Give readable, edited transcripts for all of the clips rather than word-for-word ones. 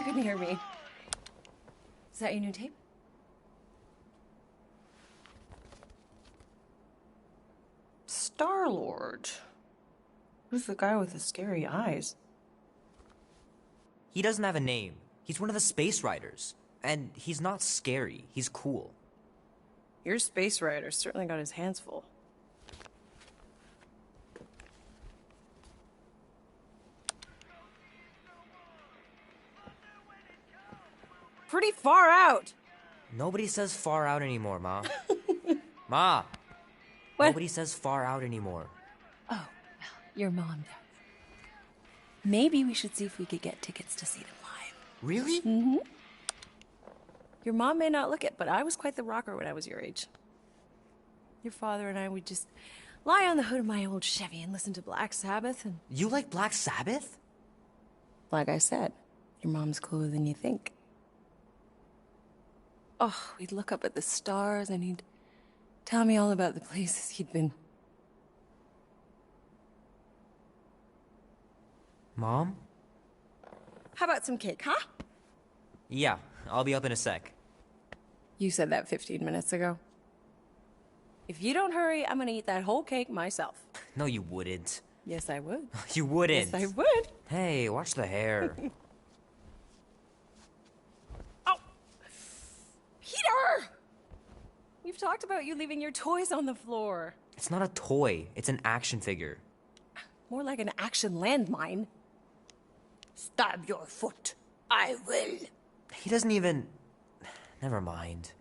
couldn't hear me. Is that your new tape? Star-Lord. Who's the guy with the scary eyes? He doesn't have a name. He's one of the Space Riders. And he's not scary. He's cool. Your Space Rider certainly got his hands full. Pretty far out! Nobody says far out anymore, Ma. Ma! What? Nobody says far out anymore. Oh, well, your mom does. Maybe we should see if we could get tickets to see them live. Really? Mm-hmm. Your mom may not look it, but I was quite the rocker when I was your age. Your father and I would just lie on the hood of my old Chevy and listen to Black Sabbath and... You like Black Sabbath? Like I said, your mom's cooler than you think. Oh, we'd look up at the stars and he'd tell me all about the places he'd been. Mom? How about some cake, huh? Yeah, I'll be up in a sec. You said that 15 minutes ago. If you don't hurry, I'm gonna eat that whole cake myself. No, you wouldn't. Yes, I would. You wouldn't. Yes, I would. Hey, watch the hair. Oh! Peter! We've talked about you leaving your toys on the floor. It's not a toy. It's an action figure. More like an action landmine. Stab your foot. I will. He doesn't even... Never mind.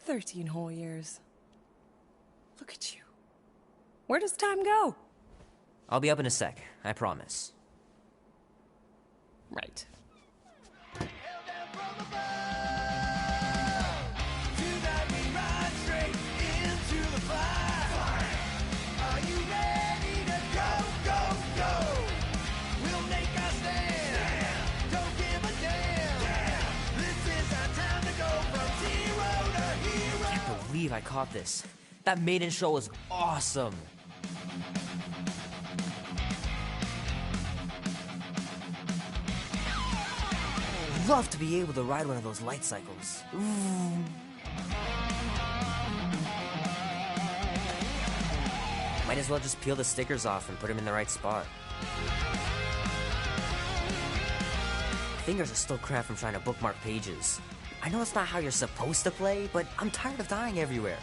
13 whole years. Look at you. Where does time go? I'll be up in a sec, I promise. Right. I caught this. That maiden show was awesome. I'd love to be able to ride one of those light cycles. Ooh. Might as well just peel the stickers off and put them in the right spot. Fingers are still cramped from trying to bookmark pages. I know it's not how you're supposed to play, but I'm tired of dying everywhere.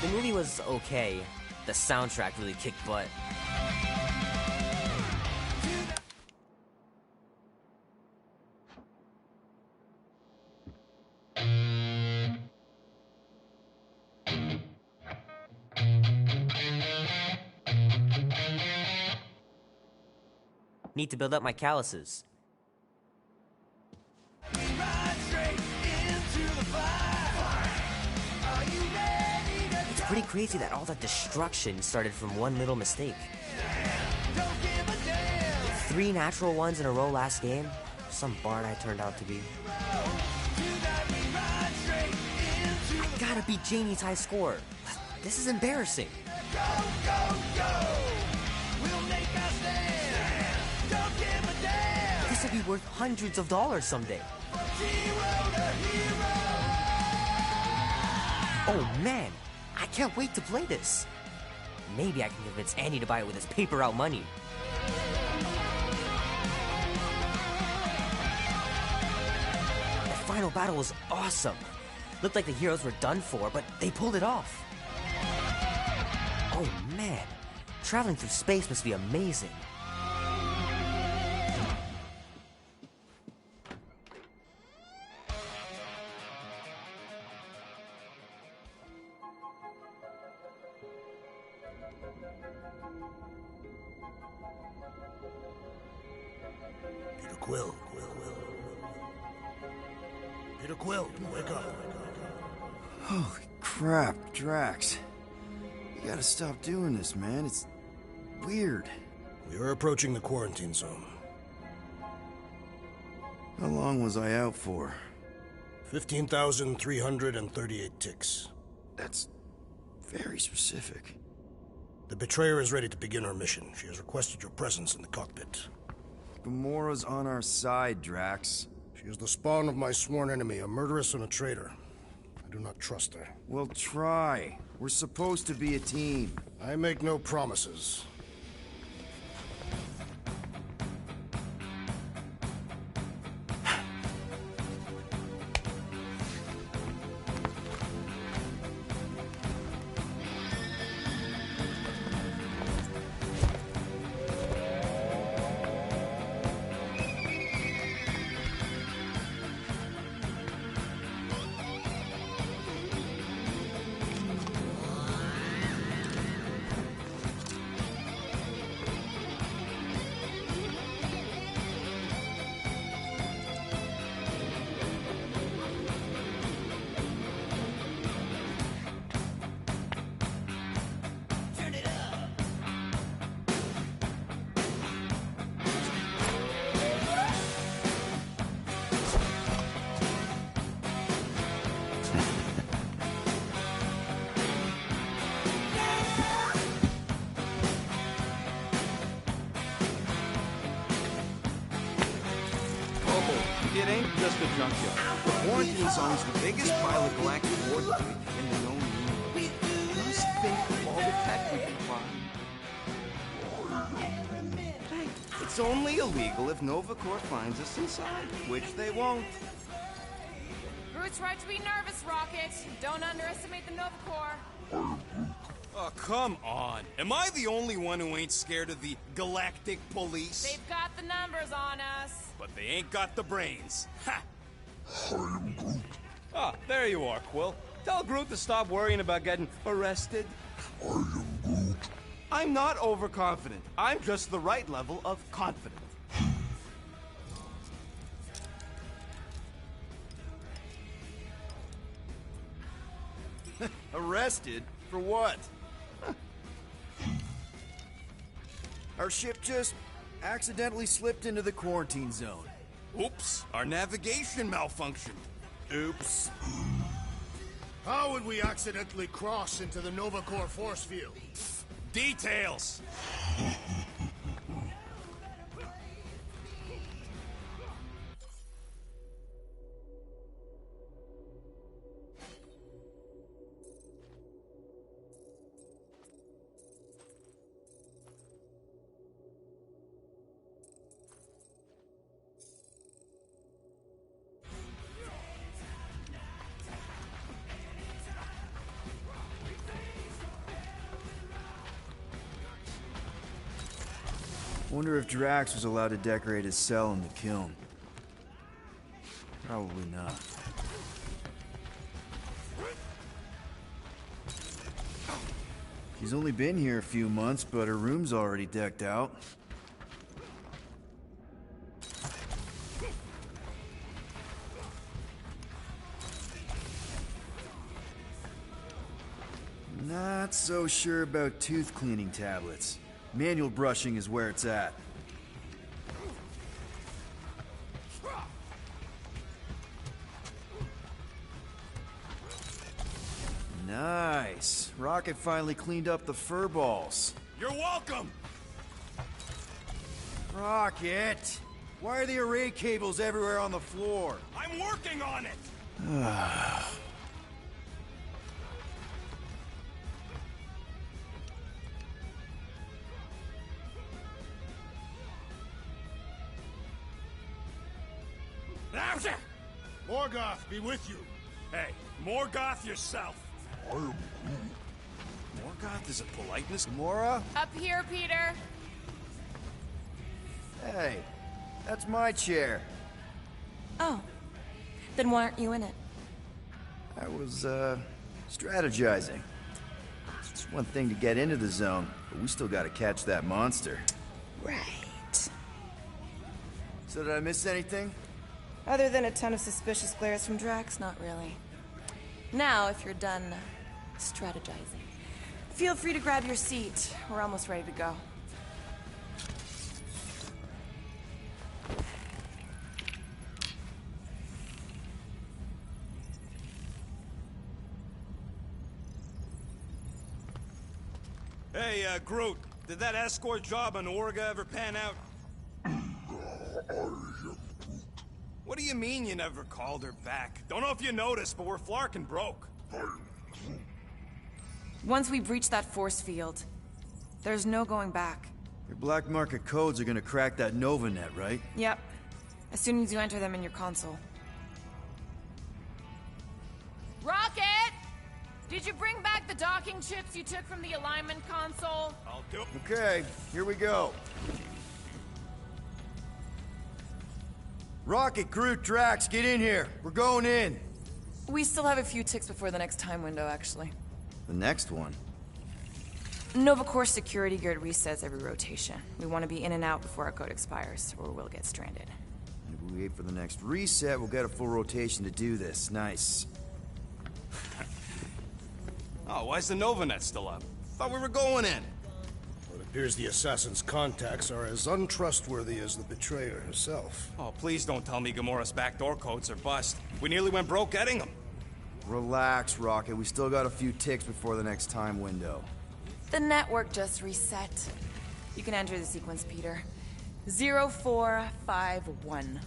The movie was okay. The soundtrack really kicked butt. Need to build up my calluses. It's pretty crazy that all that destruction started from one little mistake. 3 natural ones in a row last game. Some barn I turned out to be. I gotta beat Janie's high score. This is embarrassing. This would be worth hundreds of dollars someday. Oh man, I can't wait to play this. Maybe I can convince Andy to buy it with his paper route money. The final battle was awesome. Looked like the heroes were done for, but they pulled it off. Oh man, traveling through space must be amazing. Peter Quill, wake up. Holy crap, Drax. You gotta stop doing this, man. It's weird. We are approaching the quarantine zone. How long was I out for? 15,338 ticks. That's very specific. The Betrayer is ready to begin her mission. She has requested your presence in the cockpit. Gamora's on our side, Drax. She is the spawn of my sworn enemy, a murderess and a traitor. I do not trust her. Well, try. We're supposed to be a team. I make no promises. It ain't just a junkyard. The Quarantine Zone's the biggest pile of galactic war debris in the known universe. Just think of all the tech we can find. Hey, it's only illegal if Nova Corps finds us inside, which they won't. Groot's right to be nervous, Rocket. Don't underestimate the Nova Corps. Oh, come on. Am I the only one who ain't scared of the Galactic Police? They've got the numbers on us. But they ain't got the brains. Ha! Ah, there you are, Quill. Tell Groot to stop worrying about getting arrested. I'm not overconfident. I'm just the right level of confident. Arrested? For what? Our ship just accidentally slipped into the quarantine zone. Oops, our navigation malfunctioned. Oops. How would we accidentally cross into the Nova Corps force field? Details! Wonder if Drax was allowed to decorate his cell in the kiln. Probably not. She's only been here a few months, but her room's already decked out. Not so sure about tooth cleaning tablets. Manual brushing is where it's at. Nice. Rocket finally cleaned up the fur balls. You're welcome! Rocket! Why are the array cables everywhere on the floor? I'm working on it! Morgoth be with you. Hey, Morgoth yourself. Morgoth is a politeness. Gamora? Up here, Peter. Hey, that's my chair. Oh. Then why aren't you in it? I was, strategizing. It's one thing to get into the zone, but we still gotta catch that monster. Right. So did I miss anything? Other than a ton of suspicious glares from Drax, not really. Now, if you're done strategizing, feel free to grab your seat. We're almost ready to go. Hey, Groot, did that escort job on Orga ever pan out? What do you mean you never called her back? Don't know if you noticed, but we're flarkin' broke. Once we breach that force field, there's no going back. Your black market codes are gonna crack that Novanet, right? Yep. As soon as you enter them in your console. Rocket! Did you bring back the docking chips you took from the alignment console? I'll do it. Okay, here we go. Rocket, Groot, Drax, get in here. We're going in. We still have a few ticks before the next time window, actually. The next one? NovaCore security grid resets every rotation. We want to be in and out before our code expires, or we'll get stranded. If we wait for the next reset, we'll get a full rotation to do this. Nice. Oh, why's the Novanet still up? Thought we were going in. Well, it appears the assassin's contacts are as untrustworthy as the betrayer herself. Oh, please don't tell me Gamora's backdoor codes are bust. We nearly went broke getting them. Relax, Rocket. We still got a few ticks before the next time window. The network just reset. You can enter the sequence, Peter. 0451.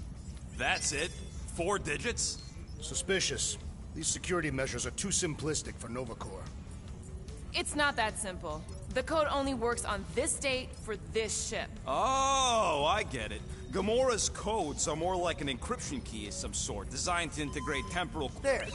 That's it? 4 digits? Suspicious. These security measures are too simplistic for NovaCore. It's not that simple. The code only works on this date for this ship. Oh, I get it. Gamora's codes are more like an encryption key of some sort, designed to integrate temporal... There.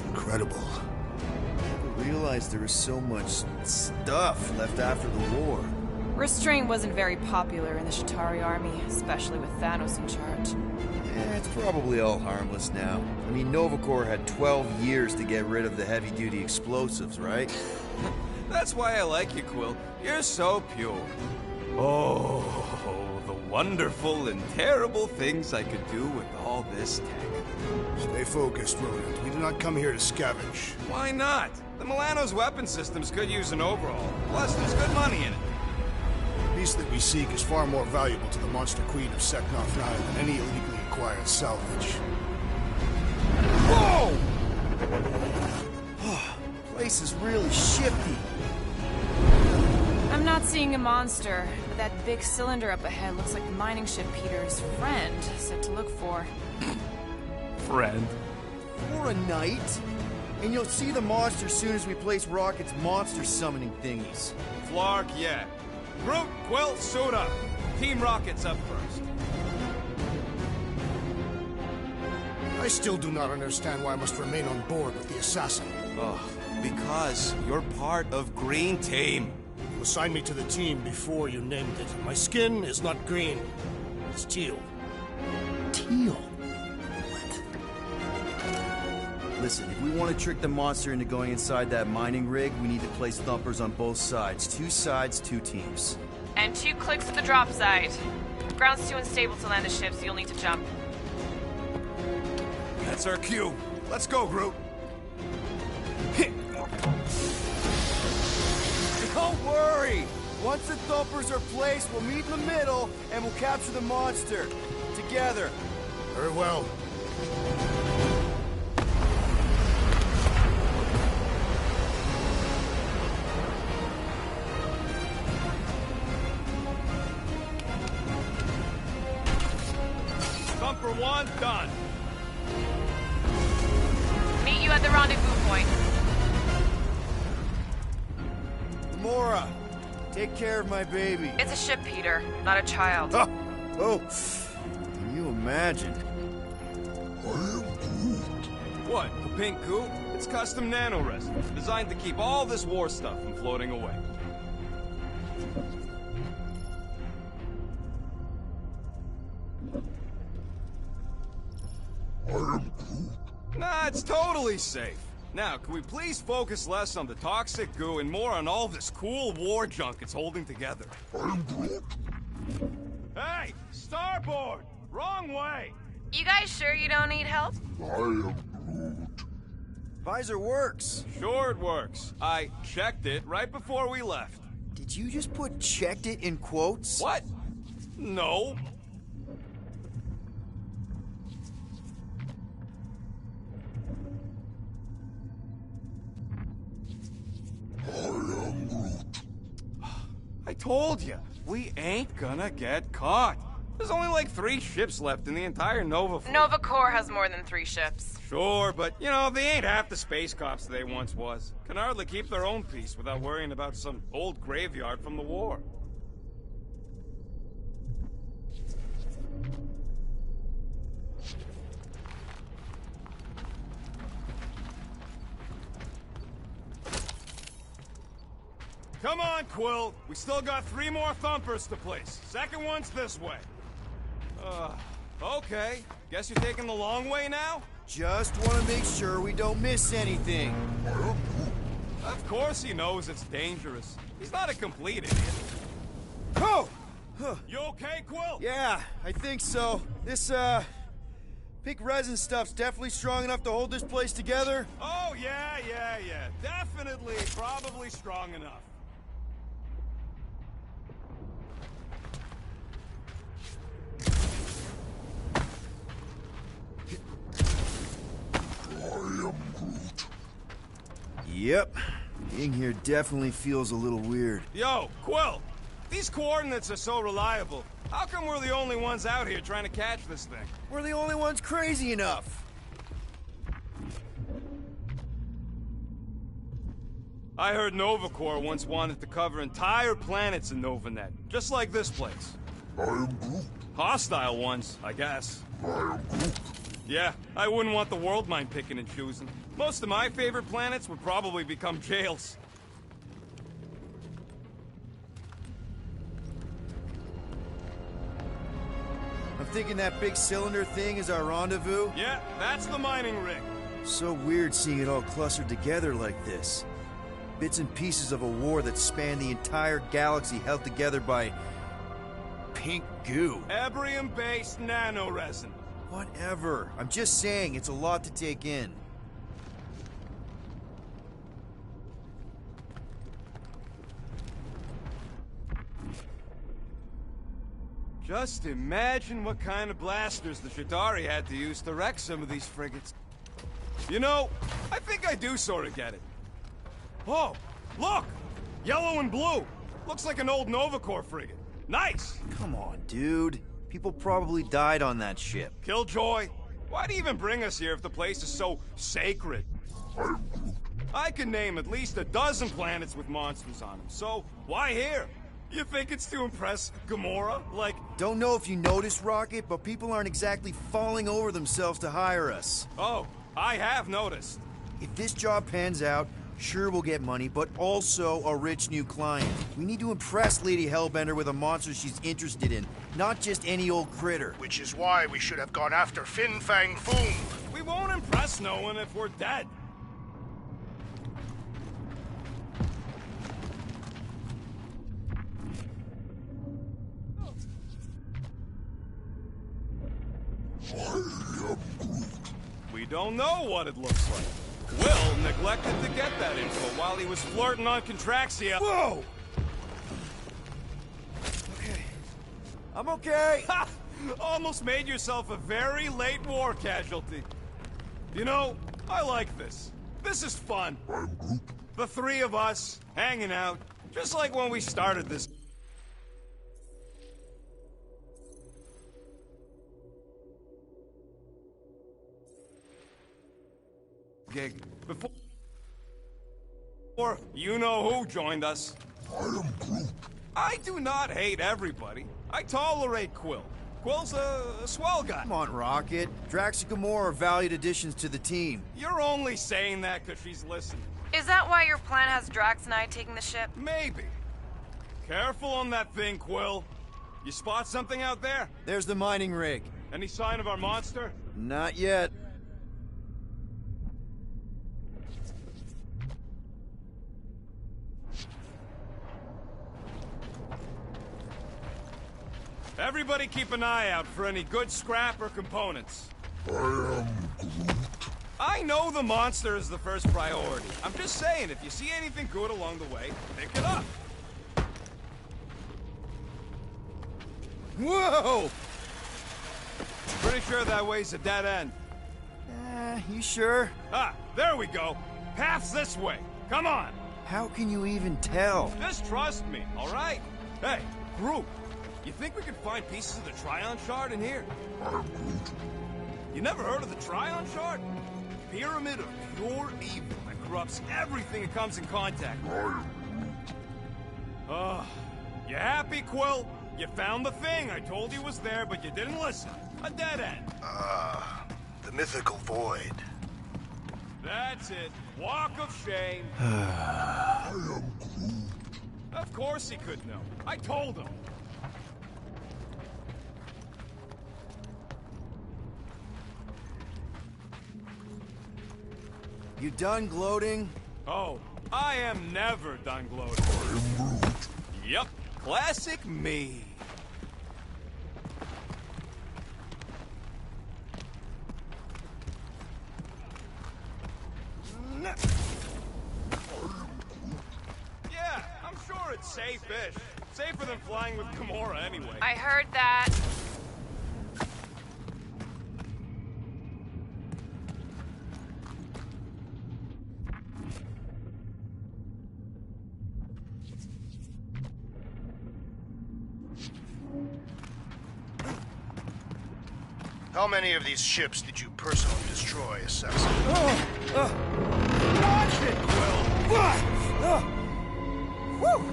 Incredible. I realized there was so much stuff left after the war. Restraint wasn't very popular in the Shatari army, especially with Thanos in charge. It's probably all harmless now. I mean, NovaCore had 12 years to get rid of the heavy-duty explosives, right? That's why I like you, Quill. You're so pure. Oh, the wonderful and terrible things I could do with all this tech. Stay focused, Rodent. We do not come here to scavenge. Why not? The Milano's weapon systems could use an overhaul. Plus, there's good money in it. The piece that we seek is far more valuable to the Monster Queen of Seknarf 9 than any illegally acquired salvage. Whoa! Place is really shifty. I'm not seeing a monster, but that big cylinder up ahead looks like the mining ship Peter's friend said to look for. Friend. For a night? And you'll see the monster soon as we place Rocket's monster summoning thingies. Flark, yeah. Groot, Quill, suit up. Team Rocket's up first. I still do not understand why I must remain on board with the assassin. Oh, because you're part of Green Team. You assigned me to the team before you named it. My skin is not green. It's teal. Teal? Listen, if we want to trick the monster into going inside that mining rig, we need to place thumpers on both sides. 2 sides, 2 teams. And 2 clicks at the drop site. Ground's too unstable to land the ship, so you'll need to jump. That's our cue. Let's go, Groot. Don't worry! Once the thumpers are placed, we'll meet in the middle, and we'll capture the monster. Together. Very well. Thumper 1, done. Meet you at the rendezvous point. Gamora, take care of my baby. It's a ship, Peter, not a child. Oh, can you imagine? What, the pink goo? It's custom nanoresin, designed to keep all this war stuff from floating away. Nah, it's totally safe. Now, can we please focus less on the toxic goo and more on all this cool war junk it's holding together? Hey! Starboard! Wrong way! You guys sure you don't need help? Visor works. Sure it works. I checked it right before we left. Did you just put checked it in quotes? What? No. I told you, we ain't gonna get caught. There's only like 3 ships left in the entire Nova fleet. Nova Corps has more than 3 ships. Sure, but, you know, they ain't half the space cops they once was. Can hardly keep their own peace without worrying about some old graveyard from the war. Come on, Quill. We still got 3 more thumpers to place. Second one's this way. Okay. Guess you're taking the long way now? Just want to make sure we don't miss anything. Of course he knows it's dangerous. He's not a complete idiot. Oh! You okay, Quill? Yeah, I think so. This, pink resin stuff's definitely strong enough to hold this place together. Oh, yeah. Definitely, probably strong enough. Yep. Being here definitely feels a little weird. Yo, Quill! These coordinates are so reliable. How come we're the only ones out here trying to catch this thing? We're the only ones crazy enough. I heard Nova Corps once wanted to cover entire planets in Novanet, just like this place. I am Groot. Hostile ones, I guess. I am Groot. Yeah, I wouldn't want the world mind picking and choosing. Most of my favorite planets would probably become jails. I'm thinking that big cylinder thing is our rendezvous. Yeah, that's the mining rig. So weird seeing it all clustered together like this. Bits and pieces of a war that spanned the entire galaxy held together by... pink goo. Ebrium-based nanoresin. Whatever. I'm just saying, it's a lot to take in. Just imagine what kind of blasters the Chitauri had to use to wreck some of these frigates. You know, I think I do sort of get it. Oh, look! Yellow and blue! Looks like an old Nova Corps frigate. Nice! Come on, dude. People probably died on that ship. Killjoy, why'd he even bring us here if the place is so sacred? I can name at least a dozen planets with monsters on them, so why here? You think it's to impress Gamora? Like... Don't know if you noticed, Rocket, but people aren't exactly falling over themselves to hire us. Oh, I have noticed. If this job pans out, sure we'll get money, but also a rich new client. We need to impress Lady Hellbender with a monster she's interested in, not just any old critter. Which is why we should have gone after Fin Fang Foom. We won't impress no one if we're dead. We don't know what it looks like. Will neglected to get that info while he was flirting on Contraxia. Whoa! Okay. I'm okay. Ha! Almost made yourself a very late war casualty. You know, I like this. This is fun. I'm Groot. The 3 of us, hanging out, just like when we started this. Gig. Before you-know-who joined us. I am Groot. I do not hate everybody. I tolerate Quill. Quill's a swell guy. Come on, Rocket. Drax and Gamora are valued additions to the team. You're only saying that because she's listening. Is that why your plan has Drax and I taking the ship? Maybe. Careful on that thing, Quill. You spot something out there? There's the mining rig. Any sign of our monster? Not yet. Everybody keep an eye out for any good scrap or components. I am Groot. I know the monster is the first priority. I'm just saying, if you see anything good along the way, pick it up. Whoa! Pretty sure that way's a dead end. You sure? Ah, there we go. Path's this way. Come on. How can you even tell? Just trust me, all right? Hey, Groot, you think we could find pieces of the Tryon Shard in here? You never heard of the Tryon Shard? Pyramid of pure evil that corrupts everything it comes in contact with. You happy, Quill? You found the thing I told you was there, but you didn't listen. A dead end. The mythical void. That's it. Walk of shame. I am Groot. Of course he could know. I told him. You done gloating? Oh, I am never done gloating. I am Groot. Yep, classic me. Yeah, I'm sure it's safe-ish. Safer than flying with Gamora anyway. I heard that. How many of these ships did you personally destroy, Assassin? Watch it, Quill! Woo!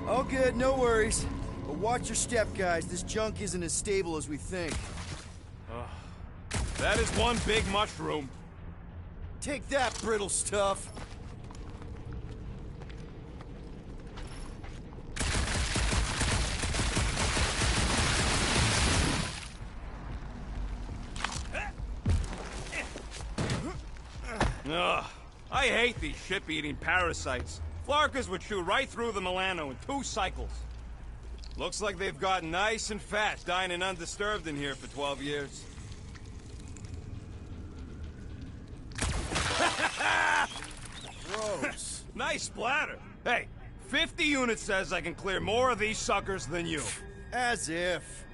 All good, no worries. But watch your step, guys. This junk isn't as stable as we think. That is one big mushroom. Take that, brittle stuff. Ugh, I hate these ship-eating parasites. Flarkas would chew right through the Milano in 2 cycles. Looks like they've gotten nice and fat, dining undisturbed in here for 12 years. Gross. Nice splatter. Hey, 50 units says I can clear more of these suckers than you. As if.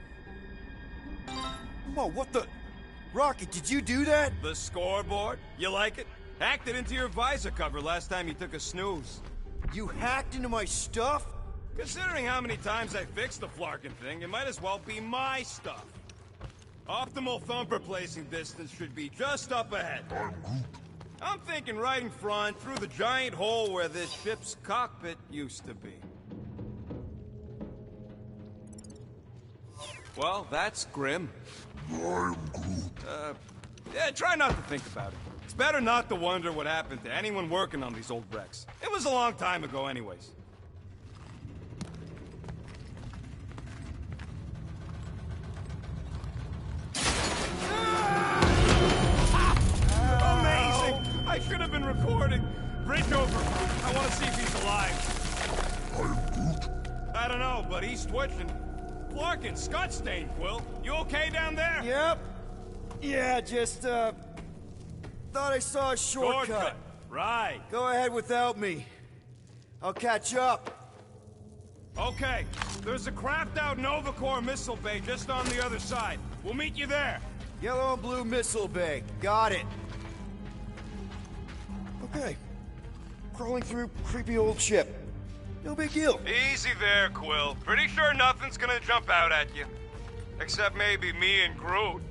Whoa, what the... Rocket, did you do that? The scoreboard? You like it? Hacked it into your visor cover last time you took a snooze. You hacked into my stuff? Considering how many times I fixed the Flarkin thing, it might as well be my stuff. Optimal thumper placing distance should be just up ahead. I'm Groot. I'm thinking right in front, through the giant hole where this ship's cockpit used to be. Well, that's grim. I am Groot. Yeah, try not to think about it. It's better not to wonder what happened to anyone working on these old wrecks. It was a long time ago anyways. Amazing! I should have been recording. Bridge over. I want to see if he's alive. I am Groot. I don't know, but he's twitching. Flarkin, Scott Stain, Quill. You okay down there? Yep. Yeah, just, thought I saw a shortcut. Right. Go ahead without me. I'll catch up. Okay. There's a crapped-out Nova Corps missile bay just on the other side. We'll meet you there. Yellow and blue missile bay. Got it. Okay. Crawling through creepy old ship. No big deal. Easy there, Quill. Pretty sure nothing's gonna jump out at you. Except maybe me and Groot.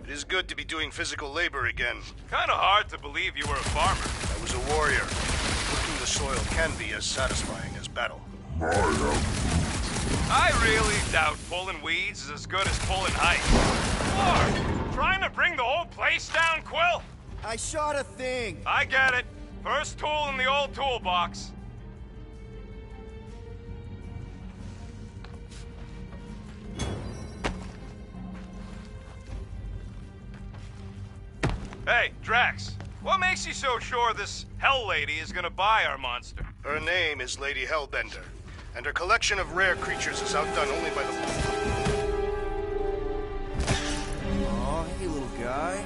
It is good to be doing physical labor again. Kinda hard to believe you were a farmer. I was a warrior. Working the soil can be as satisfying as battle. I am Groot. I really doubt pulling weeds is as good as pulling height. Lord, trying to bring the whole place down, Quill? I shot a thing. I get it. First tool in the old toolbox. Hey, Drax. What makes you so sure this Hell Lady is gonna buy our monster? Her name is Lady Hellbender, and her collection of rare creatures is outdone only by the... Aw, hey, little guy.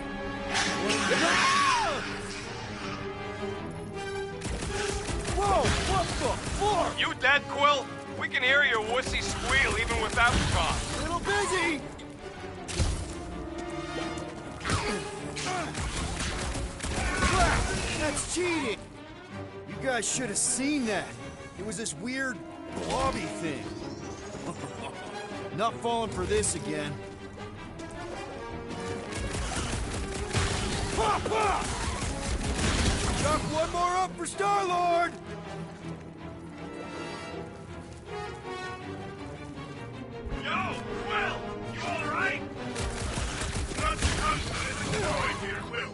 Whoa, what the fuck? You dead, Quill? We can hear your wussy squeal even without the cough. A little busy! That's cheating! You guys should have seen that. It was this weird blobby thing. Not falling for this again. Pop, pop! Chuck one more up for Star-Lord! Yo, Quill! You alright? Not confident in the boy here, Will.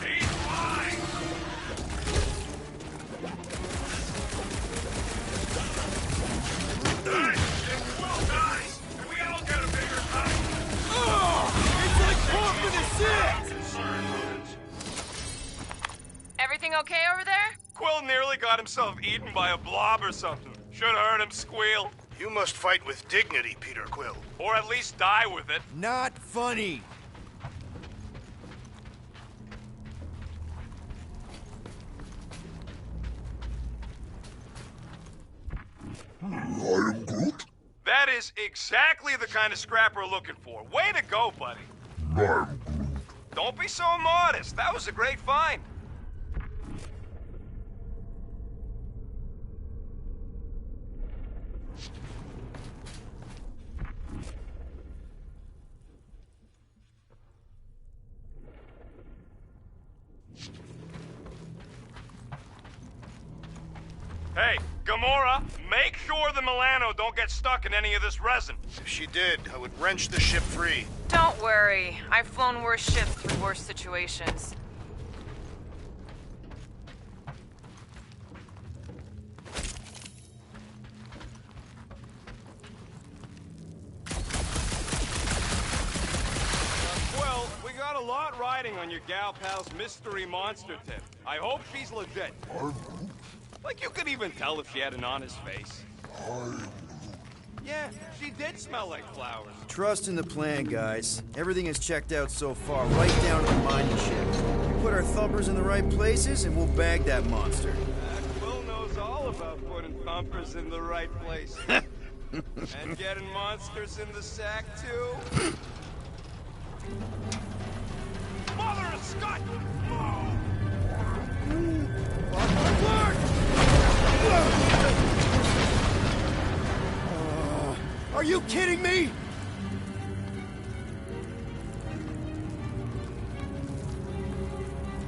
He's fine! Hey, if Will dies, and we all get a bigger cut. It's like pumping a six! Everything okay over there? Quill nearly got himself eaten by a blob or something. Should have heard him squeal. You must fight with dignity, Peter Quill. Or at least die with it. Not funny. I am Groot. That is exactly the kind of scrap we're looking for. Way to go, buddy. I am Groot. Don't be so modest. That was a great find. Hey, Gamora, make sure the Milano don't get stuck in any of this resin. If she did, I would wrench the ship free. Don't worry. I've flown worse ships through worse situations. Well, we got a lot riding on your gal pal's mystery monster tip. I hope she's legit. I'm Groot. Like you could even tell if she had an honest face. Yeah, she did smell like flowers. Trust in the plan, guys. Everything is checked out so far, right down to the mining ship. We put our thumpers in the right places, and we'll bag that monster. Quill knows all about putting thumpers in the right place. And getting monsters in the sack, too. Mother of Scott! Are you kidding me?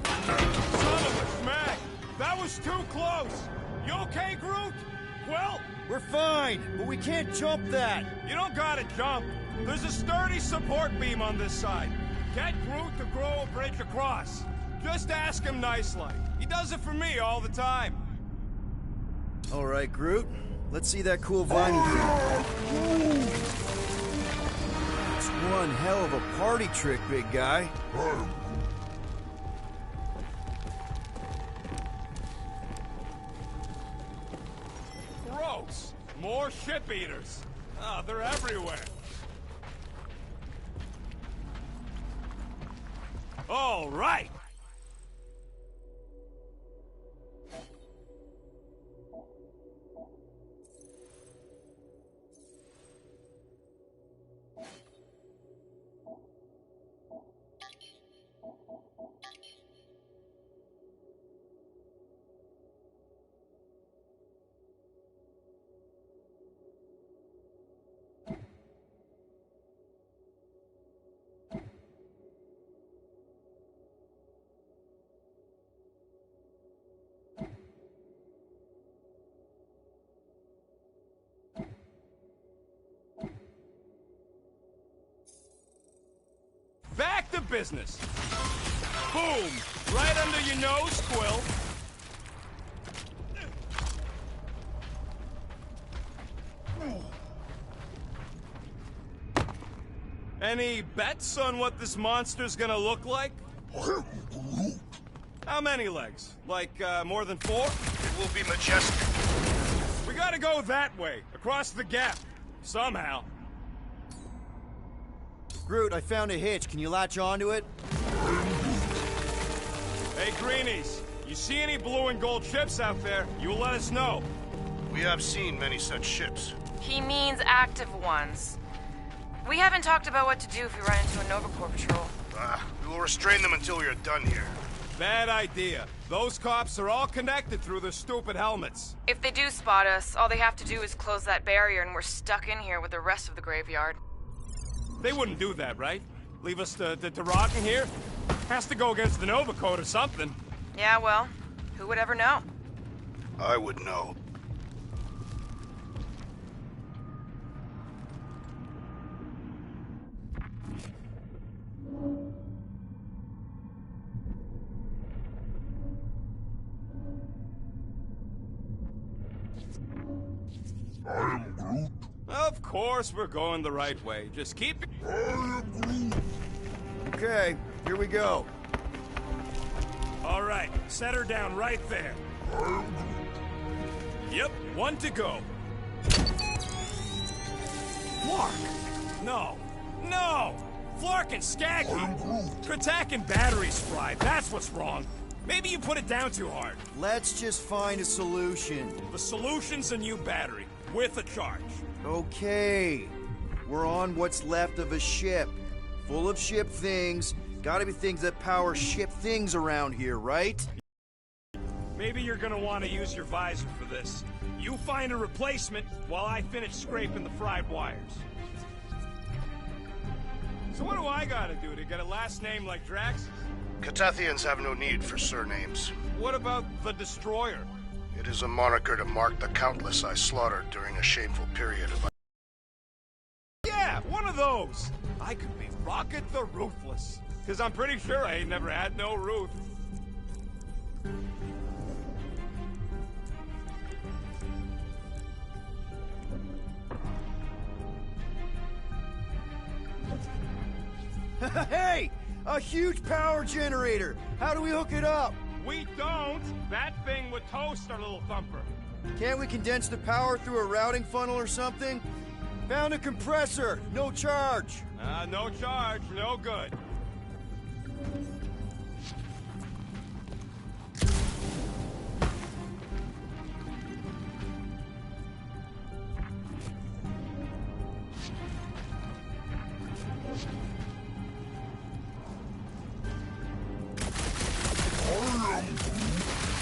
Son of a smack! That was too close! You okay, Groot? Well, We're fine, but we can't jump that. you don't gotta jump. There's a sturdy support beam on this side. Get Groot to grow a bridge across. Just ask him nice-like. He does it for me all the time. All right, Groot. Let's see that cool viney thing. It's one hell of a party trick, big guy. Gross! More ship eaters. Ah, they're everywhere. All right. Back to business. Boom! Right under your nose, Quill. Any bets on what this monster's gonna look like? How many legs? Like, more than 4? It will be majestic. We gotta go that way, across the gap. Somehow. Groot, I found a hitch. Can you latch onto it? Hey, Greenies. You see any blue and gold ships out there, you let us know. We have seen many such ships. He means active ones. We haven't talked about what to do if we run into a Nova Corps patrol. We will restrain them until we are done here. Bad idea. Those cops are all connected through their stupid helmets. If they do spot us, all they have to do is close that barrier and we're stuck in here with the rest of the graveyard. They wouldn't do that, right? Leave us to rot in here? Has to go against the Nova Code or something. Yeah, well, who would ever know? I would know. I am Groot. Of course we're going the right way. Just keep... I am Groot. Okay, here we go. All right, set her down right there. I am Groot. Yep, 1 to go. Flark! No! No! Flark and Skaggy! I'm Groot. Kratak and batteries fried, that's what's wrong. Maybe you put it down too hard. Let's just find a solution. The solution's a new battery, with a charge. Okay. We're on what's left of a ship. Full of ship things. Gotta be things that power ship things around here, right? Maybe you're gonna want to use your visor for this. You find a replacement while I finish scraping the fried wires. So what do I gotta do to get a last name like Drax's? Catathians have no need for surnames. What about the Destroyer? It is a moniker to mark the countless I slaughtered during a shameful period of... Yeah, one of those. I could be Rocket the Ruthless. Because I'm pretty sure I ain't never had no Ruth. Hey! A huge power generator! How do we hook it up? We don't. That thing would toast our little thumper. Can't we condense the power through a routing funnel or something? Found a compressor! No charge! No charge, no good.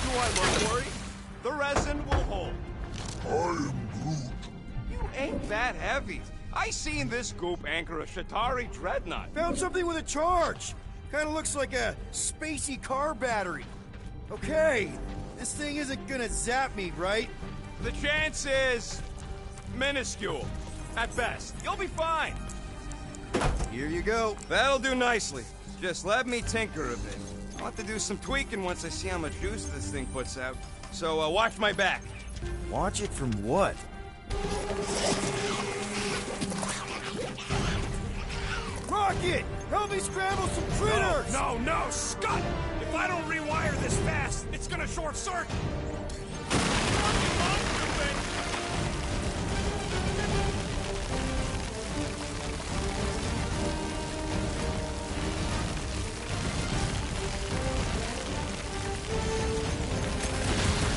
Do I look worried? The resin will hold. I am Groot. You ain't that heavy. I seen this goop anchor a Shatari dreadnought. Found something with a charge! Kinda looks like a spacey car battery. Okay, this thing isn't gonna zap me, right? The chance is minuscule, at best. You'll be fine. Here you go. That'll do nicely. Just let me tinker a bit. I'll have to do some tweaking once I see how much juice this thing puts out. So, watch my back. Watch it from what? Rocket! Help me scramble some critters! No, Scott! If I don't rewire this fast, it's gonna short circuit.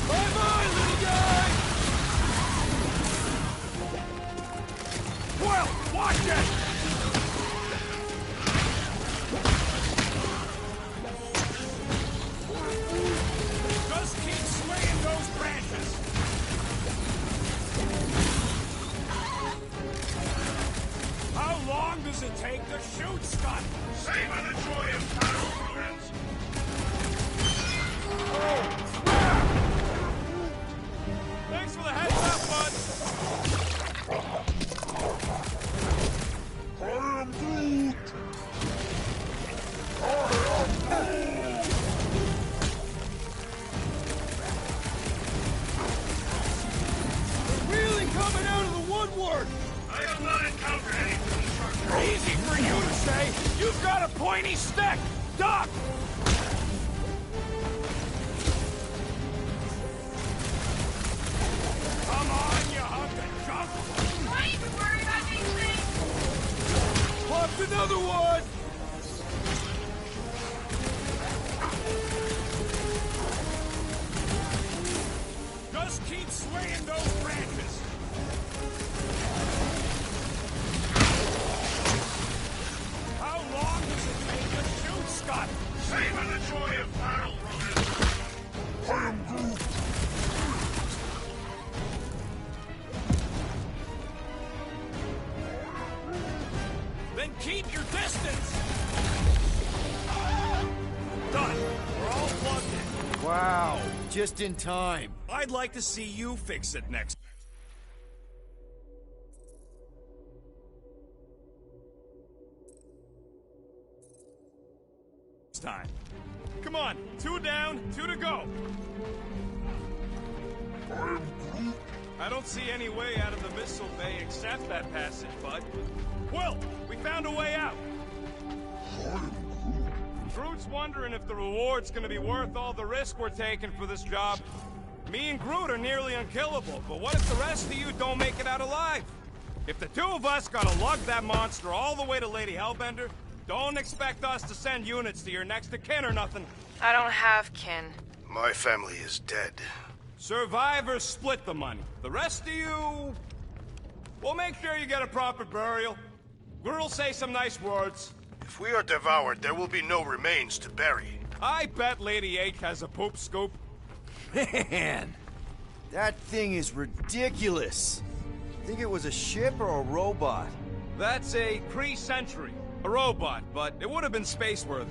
Bye-bye, little guy! Well, watch it! Just keep swaying those branches. How long does it take to shoot, Scott? Savor the joy of battle, friends. Thanks for the heads up, bud. I am Groot. Really coming out of the woodwork! I have not encountered any construction. Easy for you, Who's got a pointy stick? Duck! Come on, you hunk of junk! Why are you worried about these things? Popped another one! Just keep swaying those branches! How long does it take to shoot, Scott? Savor the joy of battle, Ronan. I am Groot. Then keep your distance! Done. We're all plugged in. Wow, just in time. I'd like to see you fix it next time. Come on, 2 down, 2 to go. I don't see any way out of the missile bay except that passage, bud. Will, we found a way out. Groot's wondering if the reward's gonna be worth all the risk we're taking for this job. Me and Groot are nearly unkillable, but what if the rest of you don't make it out alive? If the 2 of us gotta lug that monster all the way to Lady Hellbender, don't expect us to send units to your next of kin or nothing. I don't have kin. My family is dead. Survivors split the money. The rest of you... we'll make sure you get a proper burial. Groot'll say some nice words. If we are devoured, there will be no remains to bury. I bet Lady H has a poop scoop. Man, that thing is ridiculous. Think it was a ship or a robot? That's a Kree-Sentry. A robot, but it would have been space-worthy.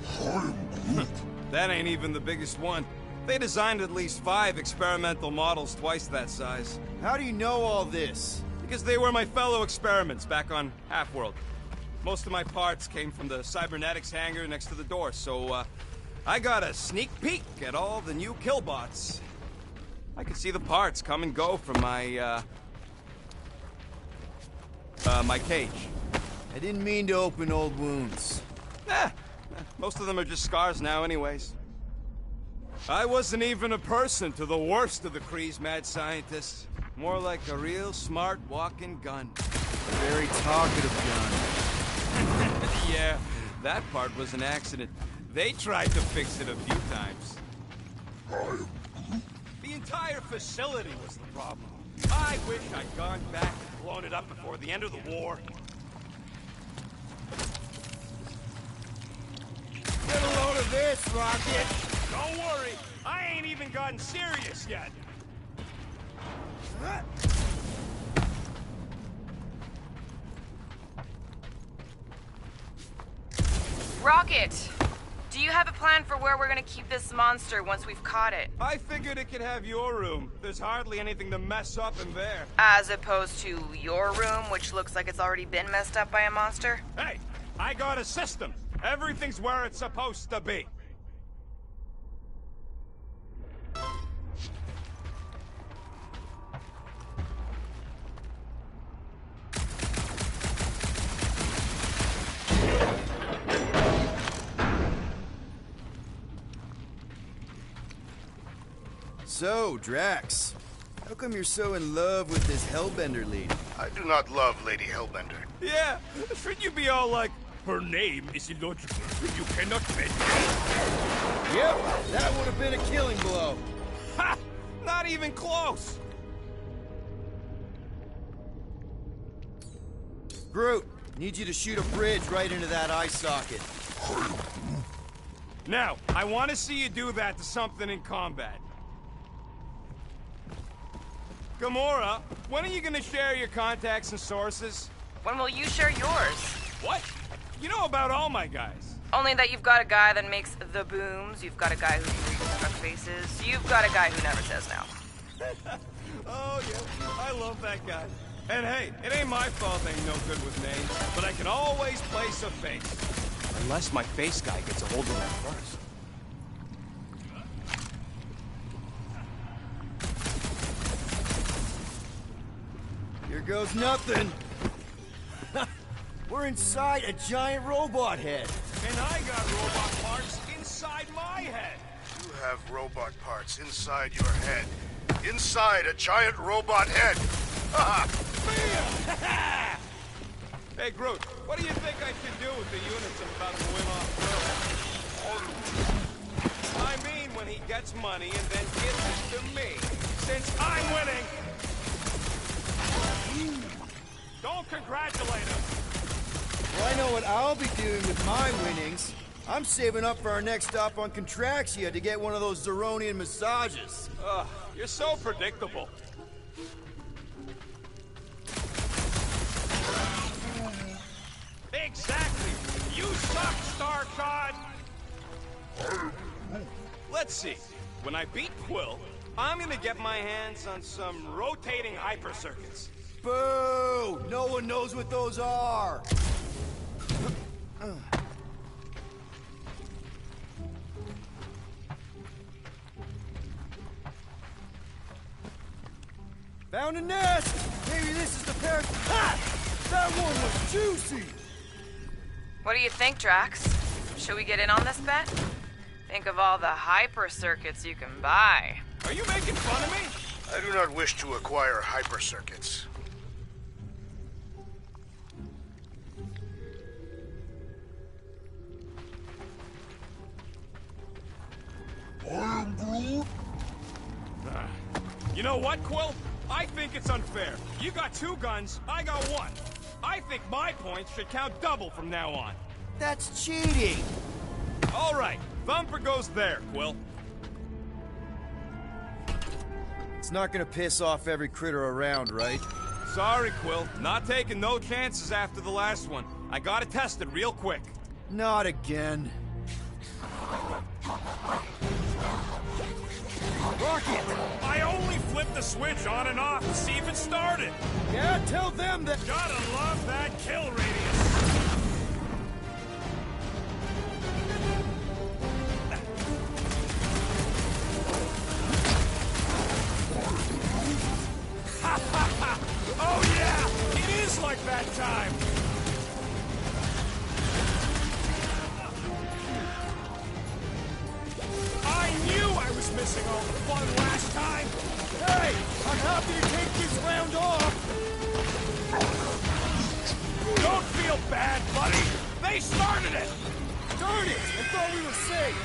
That ain't even the biggest one. They designed at least 5 experimental models twice that size. How do you know all this? Because they were my fellow experiments back on Half-World. Most of my parts came from the cybernetics hangar next to the door, so I got a sneak peek at all the new killbots. I could see the parts come and go from my my cage. I didn't mean to open old wounds. Most of them are just scars now anyways. I wasn't even a person to the worst of the Kree's mad scientists. More like a real smart walking gun. A very talkative gun. Yeah, that part was an accident. They tried to fix it a few times. The entire facility was the problem. I wish I'd gone back and blown it up before the end of the war. Get a load of this, Rocket! Don't worry, I ain't even gotten serious yet. Rocket! Do you have a plan for where we're gonna keep this monster once we've caught it? I figured it could have your room. There's hardly anything to mess up in there. As opposed to your room, which looks like it's already been messed up by a monster? Hey, I got a system. Everything's where it's supposed to be. So, Drax, how come you're so in love with this Hellbender lady? I do not love Lady Hellbender. Yeah, shouldn't you be all like, her name is illogical, you cannot bet. Yep, that would have been a killing blow. Ha! Not even close. Groot, need you to shoot a bridge right into that eye socket. Now, I want to see you do that to something in combat. Gamora, when are you gonna share your contacts and sources? When will you share yours? What? You know about all my guys. Only that you've got a guy that makes the booms, you've got a guy who can read truck faces, you've got a guy who never says no. Oh, yeah, I love that guy. And hey, it ain't my fault I ain't no good with names, but I can always place a face. Unless my face guy gets a hold of them first. Here goes nothing. We're inside a giant robot head. And I got robot parts inside my head. You have robot parts inside your head. Inside a giant robot head. Bam! Hey, Groot, what do you think I should do with the units I'm about to win off Earth? I mean, when he gets money and then gives it to me, since I'm winning. Don't congratulate him. Well, I know what I'll be doing with my winnings. I'm saving up for our next stop on Contraxia to get one of those Zeronian massages. Ugh, you're so predictable. Exactly. You suck, StarCon. Let's see. When I beat Quill, I'm gonna get my hands on some rotating hyper circuits. Boo! No one knows what those are! Found a nest! Maybe this is the pair. Ha! That one was juicy! What do you think, Drax? Should we get in on this bet? Think of all the hyper circuits you can buy. Are you making fun of me? I do not wish to acquire hyper circuits. You know what, Quill? I think it's unfair. You got 2 guns, I got 1. I think my points should count double from now on. That's cheating! All right, Thumper goes there, Quill. It's not gonna piss off every critter around, right? Sorry, Quill. Not taking no chances after the last one. I gotta test it real quick. Not again. Rocket! I only flipped the switch on and off to see if it started. Yeah, tell them that. Gotta love that kill radius. Oh yeah! It is like that time! I knew I was missing all the fun last time! Hey! I'm happy to take this round off! Don't feel bad, buddy! They started it! Darn it! I thought we were safe!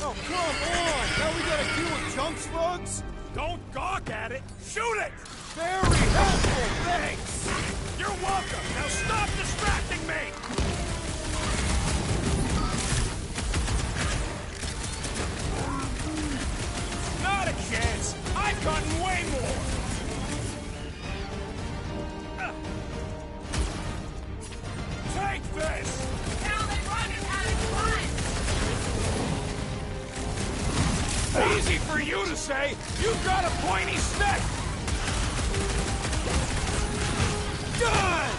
Oh, come on! Now we gotta deal with junk slugs? Don't gawk at it! Shoot it! Very helpful, thanks! You're welcome! Now stop distracting me! Not a chance! I've gotten way more! Take this! Now they run and had it fun! Easy for you to say! You've got a pointy stick! Done!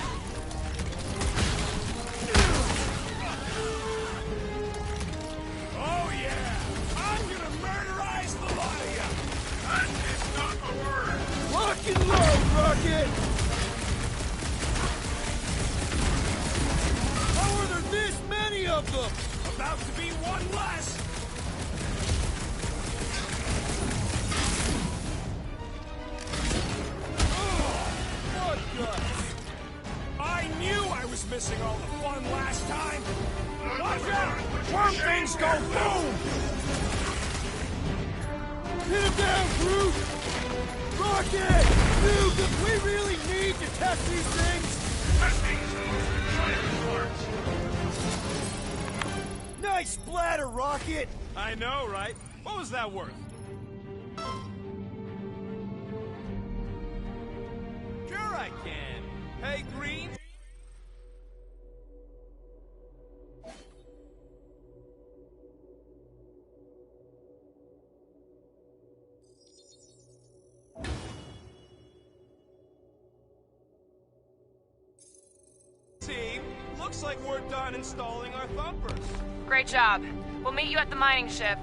Oh yeah! I'm gonna murderize the lot of you! That is not a word. Lock and load, Rocket! How are there this many of them? About to be one less! Blood guts! I knew I was missing all the fun last time! Watch out! Worm things go boom! Hit him down, Groot! Rocket! Dude, do we really need to test these things? Testing giant parts. Nice splatter, Rocket! I know, right? What was that worth? Sure I can. Hey, Green? Team, looks like we're done installing our thumpers. Great job. We'll meet you at the mining ship.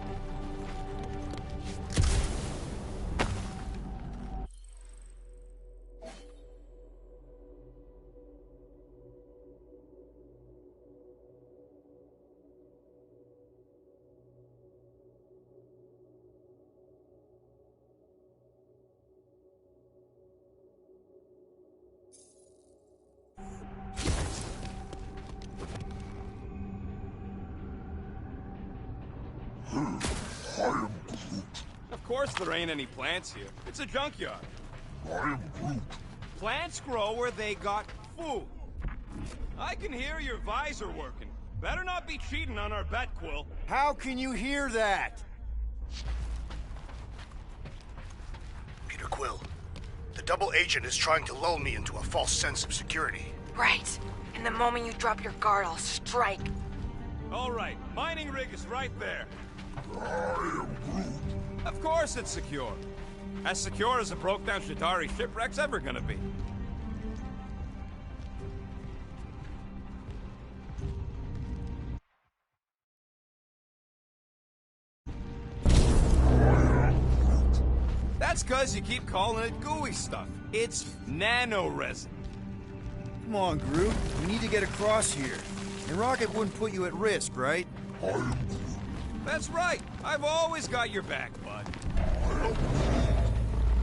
Of course there ain't any plants here. It's a junkyard. I am Groot. Plants grow where they got food. I can hear your visor working. Better not be cheating on our bet, Quill. How can you hear that? Peter Quill, the double agent is trying to lull me into a false sense of security. Right. And the moment you drop your guard, I'll strike. All right, mining rig is right there. I am Groot. Of course it's secure. As secure as a broke-down Chitauri shipwreck's ever gonna be. That's cause you keep calling it gooey stuff. It's nano-resin. Come on, Groot. We need to get across here. And Rocket wouldn't put you at risk, right? I am Groot. That's right. I've always got your back, bud.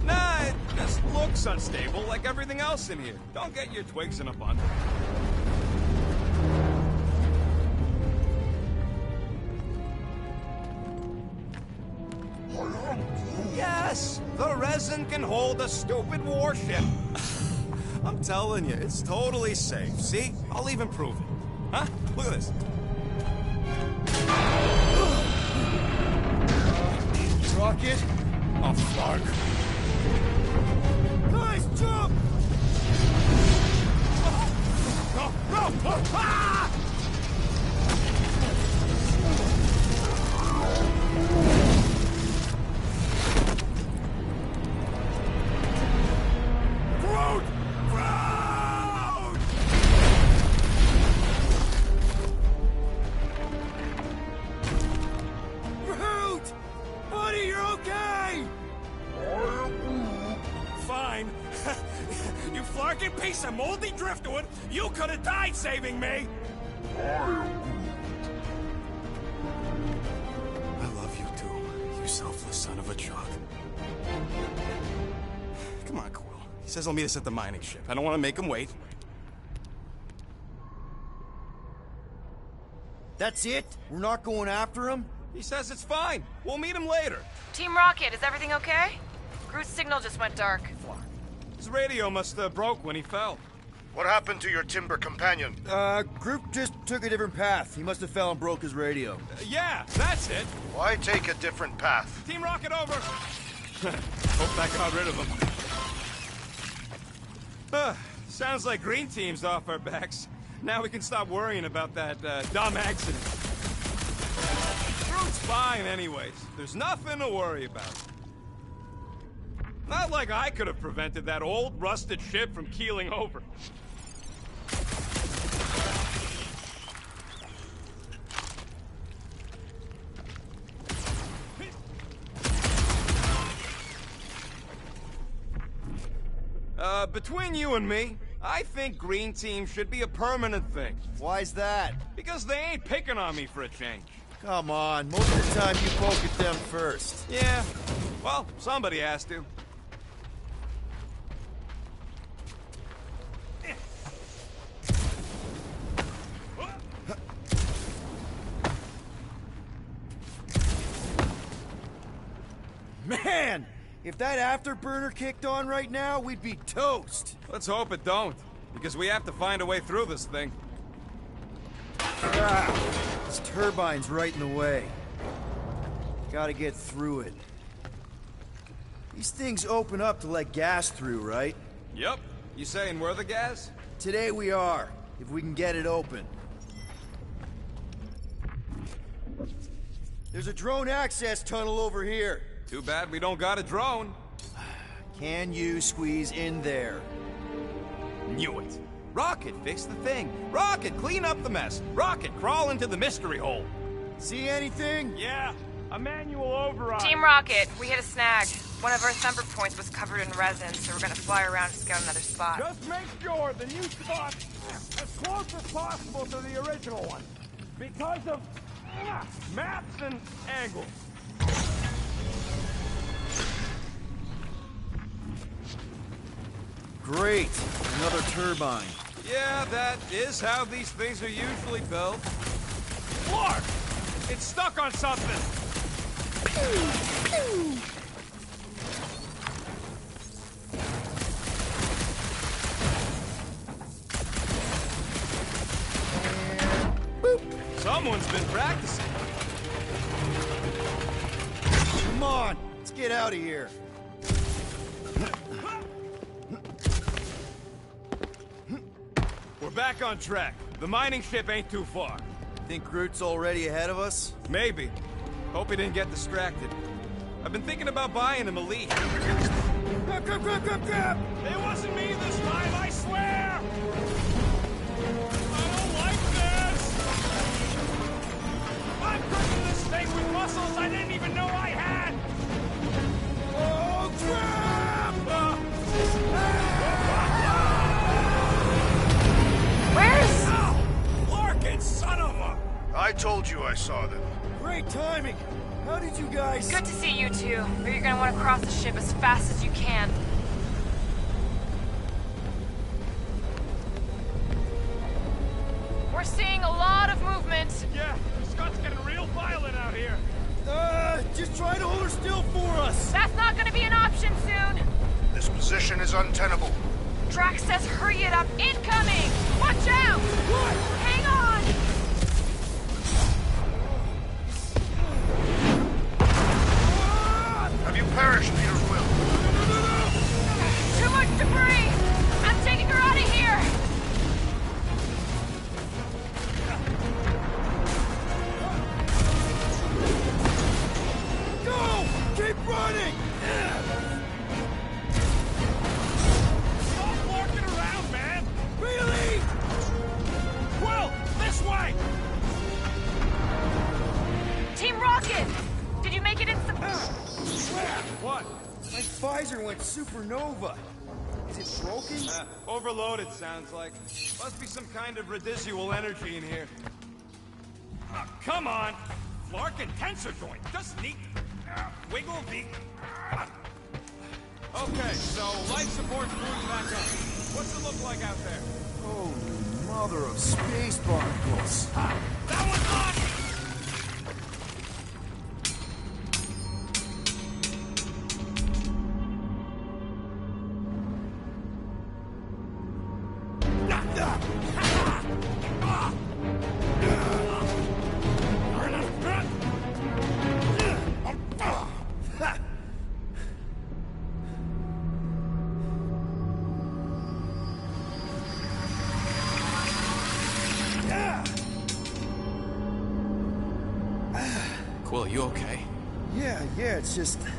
Nah, it just looks unstable like everything else in here. Don't get your twigs in a bundle. Yes, the resin can hold a stupid warship. I'm telling you, it's totally safe. See? I'll even prove it. Huh? Look at this. Rocket? Oh, fuck. Guys, jump! No! No! Ah! Groot! Groot! Groot! Buddy, you're okay! Fine. You flarkin' piece of moldy driftwood! You could have died saving me! I love you too, you selfless son of a truck. Come on, Quill. He says he'll meet us at the mining ship. I don't want to make him wait. That's it? We're not going after him? He says it's fine. We'll meet him later. Team Rocket, is everything okay? Groot's signal just went dark. His radio must have broke when he fell. What happened to your timber companion? Groot just took a different path. He must have fell and broke his radio. Yeah, that's it. Why take a different path? Team Rocket over. Hope that got rid of him. Sounds like Green Team's off our backs. Now we can stop worrying about that dumb accident. Groot's fine anyways. There's nothing to worry about. Not like I could have prevented that old rusted ship from keeling over. Between you and me, I think Green Team should be a permanent thing. Why's that? Because they ain't picking on me for a change. Come on, most of the time you poke at them first. Yeah, well, somebody has to. Man! If that afterburner kicked on right now, we'd be toast. Let's hope it don't, because we have to find a way through this thing. Ah, this turbine's right in the way. Gotta get through it. These things open up to let gas through, right? Yep. You saying we're the gas? Today we are, if we can get it open. There's a drone access tunnel over here. Too bad we don't got a drone. Can you squeeze in there? Knew it. Rocket, fix the thing. Rocket, clean up the mess. Rocket, crawl into the mystery hole. See anything? Yeah, a manual override. Team Rocket, we hit a snag. One of our thumper points was covered in resin, so we're gonna fly around to scout another spot. Just make sure the new spot's as close as possible to the original one. Because of maps and angles. Great, another turbine. Yeah, that is how these things are usually built. Clark! It's stuck on something! Someone's been practicing. Come on, let's get out of here. We're back on track. The mining ship ain't too far. Think Groot's already ahead of us? Maybe. Hope he didn't get distracted. I've been thinking about buying him a lead. Grab! It wasn't me this time, I swear! I don't like this! I'm cooking this steak with muscles I didn't even know I had! Oh, crap! Where's... Larkin, son of a... I told you I saw them. Great timing. How did you guys... Good to see you two, but you're gonna want to cross the ship as fast as you can. We're seeing a lot of movement. Yeah, Scott's getting real violent out here. Just try to hold her still for us. That's not gonna be an option soon. This position is untenable. Drax says hurry it up. Incoming! Watch out! What? Hang on! Have you perished, Peter Quill? Too much debris! I'm taking her out of here! Go! Keep running! Stop walking around, man! Really? Quill, this way! Team Rocket! Did you make it in some... What? My visor went supernova. Is it broken? Overloaded, sounds like. Must be some kind of residual energy in here. Come on! Larkin tensor joint, just neat. Wiggle the... Okay, so life support's moving back up. What's it look like out there? Holy mother of space barnacles. That one's on! Quill, you okay? Yeah, it's just... Man.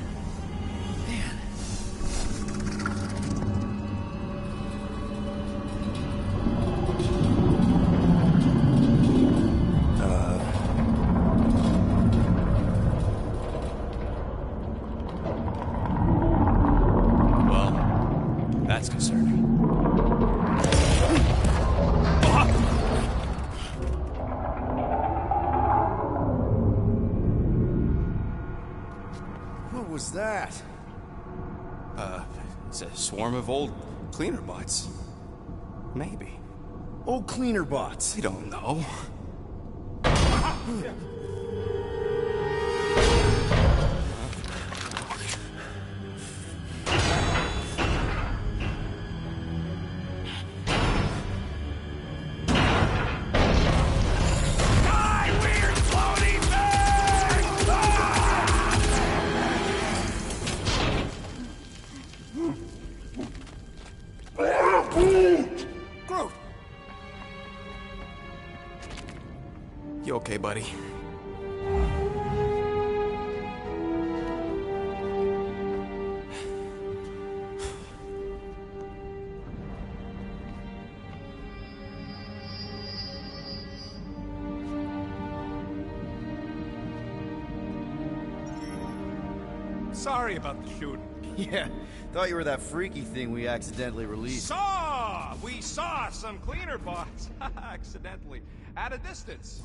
Well, that's concerning. What was that? It's a swarm of old cleaner bots. Maybe. Old cleaner bots. I don't know. Groot! You okay, buddy? Sorry about the shooting. Yeah, thought you were that freaky thing we accidentally released. We saw some cleaner bots, accidentally, at a distance.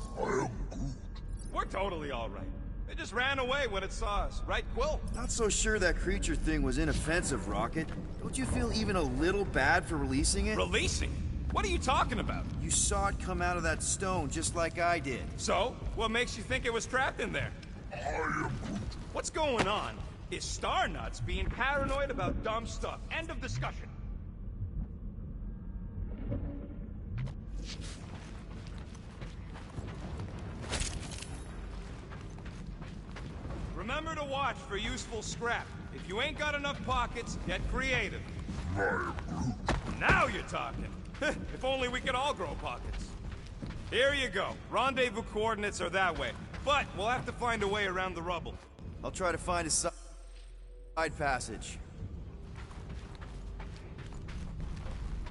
We're totally all right. They just ran away when it saw us, right, Quill? Not so sure that creature thing was inoffensive, Rocket. Don't you feel even a little bad for releasing it? Releasing? What are you talking about? You saw it come out of that stone just like I did. So, what makes you think it was trapped in there? What's going on is Starnuts being paranoid about dumb stuff. End of discussion. Remember to watch for useful scrap. If you ain't got enough pockets, get creative. Now you're talking. If only we could all grow pockets. Here you go. Rendezvous coordinates are that way. But we'll have to find a way around the rubble. I'll try to find a side passage.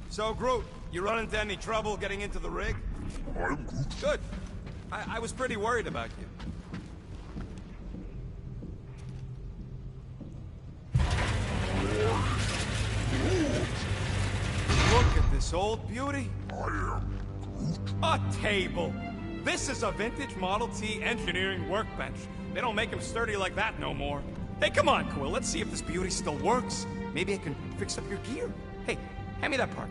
So, Groot, you run into any trouble getting into the rig? I'm Groot. Good. I was pretty worried about you. Look at this old beauty. I am Groot. A table. This is a vintage Model T engineering workbench. They don't make them sturdy like that no more. Hey, come on, Quill. Let's see if this beauty still works. Maybe I can fix up your gear. Hey, hand me that part.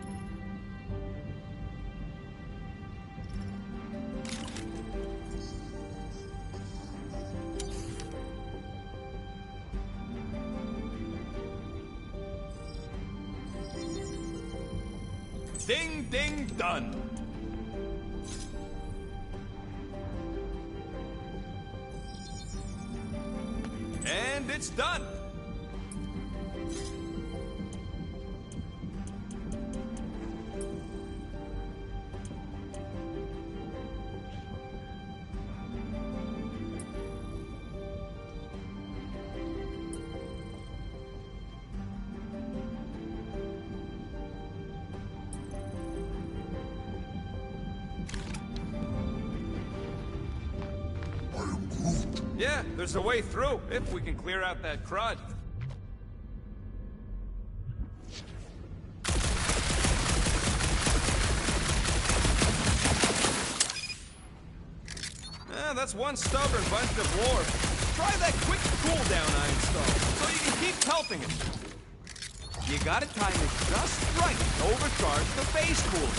Ding, ding, done. And it's done. Yeah, there's a way through, if we can clear out that crud. That's one stubborn bunch of wars. Try that quick cooldown I installed, so you can keep pelting it. You gotta time it just right to overcharge the base cooler.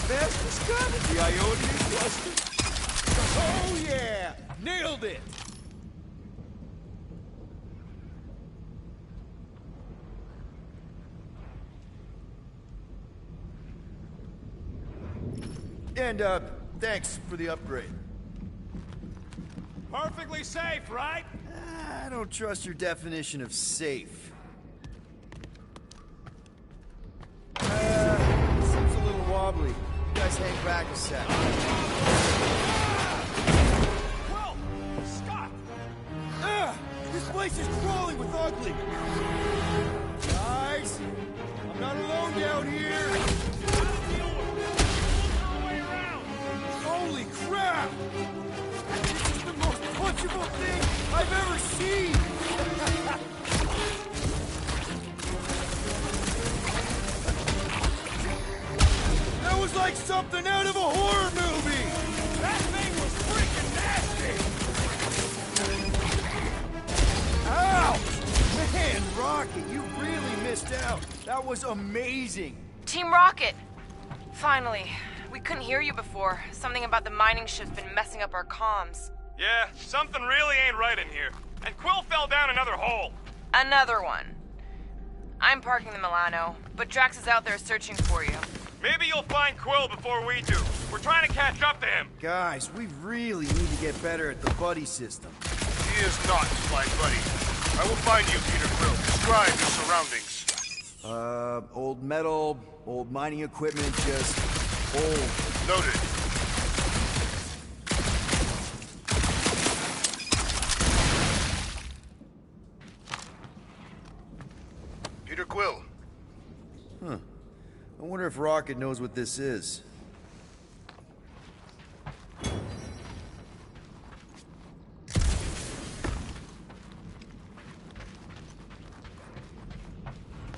Fastest gun in the Ionian cluster. Oh yeah! Nailed it! And, thanks for the upgrade. Perfectly safe, right? I don't trust your definition of safe. Seems a little wobbly. You guys hang back a sec. Whoa! Scott! This place is crawling with ugly! Guys! I'm not alone down here! Holy crap! This is the most punchable thing I've ever seen! That was like something out of a horror movie! That thing was freaking nasty! Ow! Man, Rocket, you really missed out. That was amazing. Team Rocket! Finally. We couldn't hear you before. Something about the mining ship's been messing up our comms. Yeah, something really ain't right in here. And Quill fell down another hole. Another one. I'm parking the Milano, but Drax is out there searching for you. Maybe you'll find Quill before we do. We're trying to catch up to him. Guys, we really need to get better at the buddy system. He is not my buddy. I will find you, Peter Quill. Describe your surroundings. Old metal, old mining equipment, just old. Noted. Peter Quill. Huh. I wonder if Rocket knows what this is.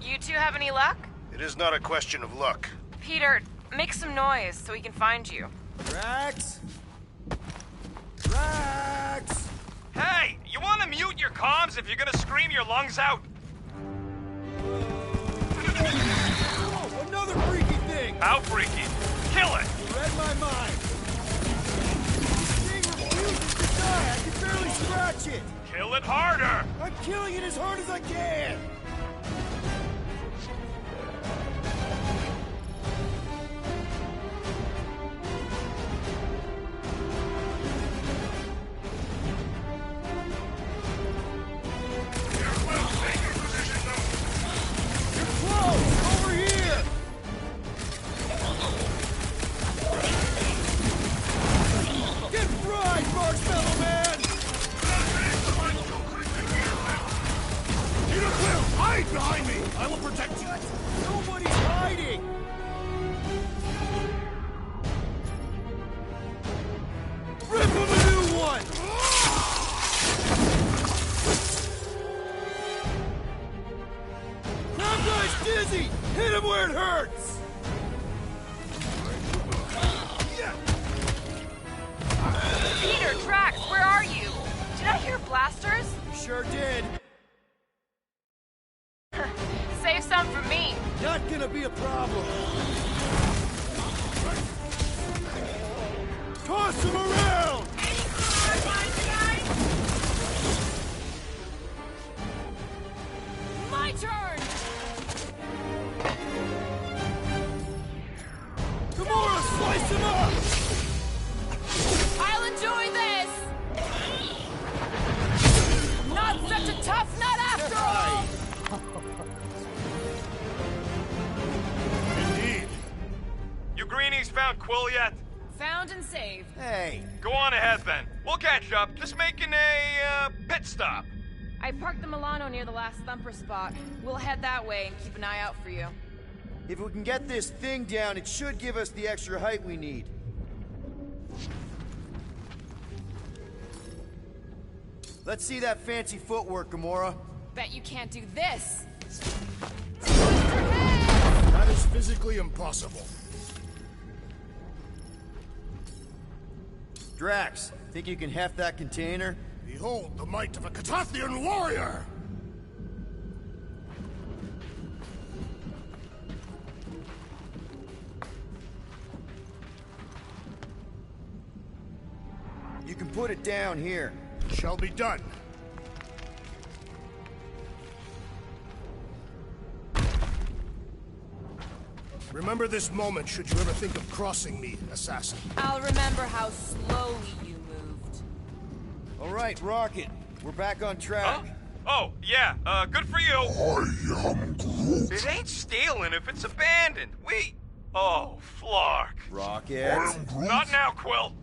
You two have any luck? It is not a question of luck. Peter, make some noise so we can find you. Drax? Drax! Hey, you want to mute your comms if you're gonna scream your lungs out? Oh, another freaky thing! How freaky? Kill it! Read my my mind! This thing refuses to die! I can barely scratch it! Kill it harder! I'm killing it as hard as I can! Behind me! I will protect you! Nobody's hiding! Rip him a new one! That guy's dizzy! Hit him where it hurts! Peter, Drax, where are you? Did I hear blasters? Sure did. Save some for me. Not gonna be a problem. Toss him around! My turn! Gamora, slice him up! I'll enjoy this! Not such a tough nut after all! Indeed. You greenies found Quill yet? Found and saved. Hey. Go on ahead then. We'll catch up. Just making a, pit stop. I parked the Milano near the last thumper spot. We'll head that way and keep an eye out for you. If we can get this thing down, it should give us the extra height we need. Let's see that fancy footwork, Gamora. Bet you can't do this. That is physically impossible. Drax, think you can heft that container? Behold the might of a Catathian warrior! You can put it down here. Shall be done. Remember this moment should you ever think of crossing me, assassin. I'll remember how slowly you moved. All right, Rocket. We're back on track. Huh? Oh, yeah, good for you. I am Groot. It ain't stealing if it's abandoned. Oh, Flark. Rocket. I am Groot. Not now, Quill.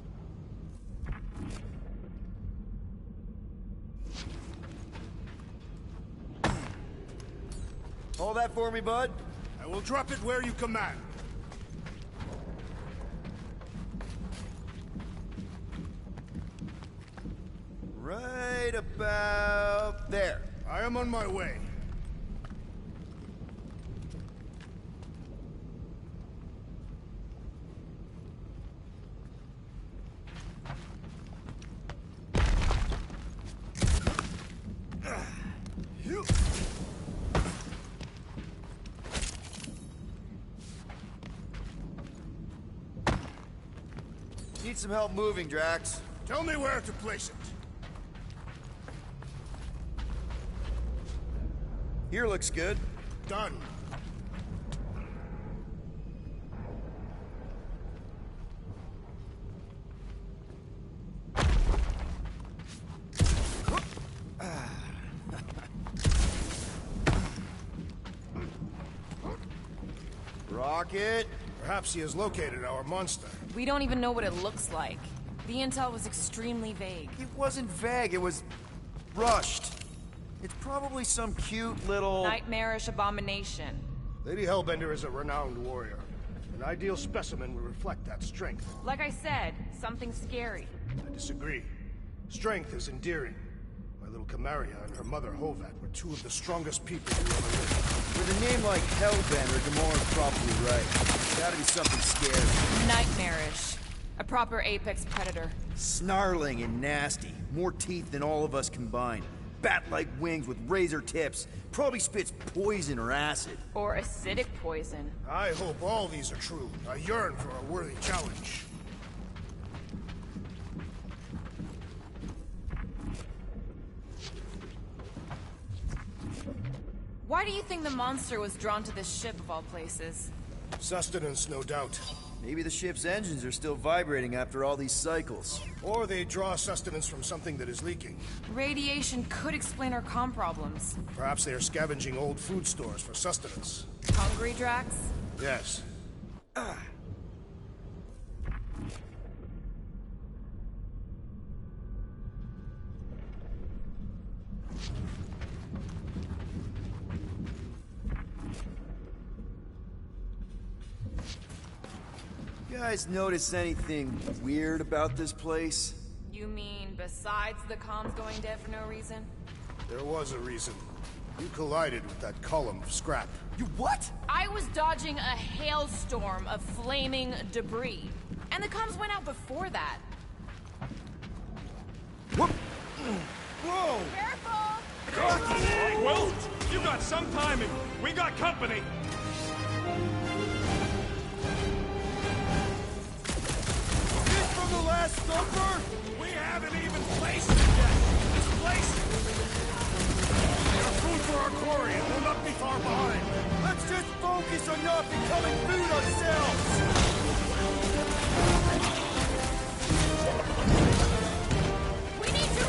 Hold that for me, bud. I will drop it where you command. Right about there. I am on my way. Need some help moving, Drax. Tell me where to place it. Here looks good. Done. Rocket. Perhaps he has located our monster. We don't even know what it looks like. The intel was extremely vague. It wasn't vague, it was rushed. It's probably some cute little... Nightmarish abomination. Lady Hellbender is a renowned warrior. An ideal specimen would reflect that strength. Like I said, something scary. I disagree. Strength is endearing. My little Camaria and her mother Hovat were two of the strongest people who ever lived. With a name like Hellbender, Gamora's probably right. Gotta be something scary. Nightmarish. A proper apex predator. Snarling and nasty. More teeth than all of us combined. Bat-like wings with razor tips. Probably spits poison or acid. Or acidic poison. I hope all these are true. I yearn for a worthy challenge. Why do you think the monster was drawn to this ship of all places? Sustenance, no doubt. Maybe the ship's engines are still vibrating after all these cycles. Or they draw sustenance from something that is leaking. Radiation could explain our comm problems. Perhaps they are scavenging old food stores for sustenance. Hungry, Drax? Yes. You guys notice anything weird about this place? You mean besides the comms going dead for no reason? There was a reason. You collided with that column of scrap. You what? I was dodging a hailstorm of flaming debris. And the comms went out before that. Whoop! Whoa! Careful! Well, you got some timing. We got company. From the last stumper? We haven't even placed it yet. This place... They are food for our quarry and will not be far behind. Let's just focus on not becoming food ourselves! We need to...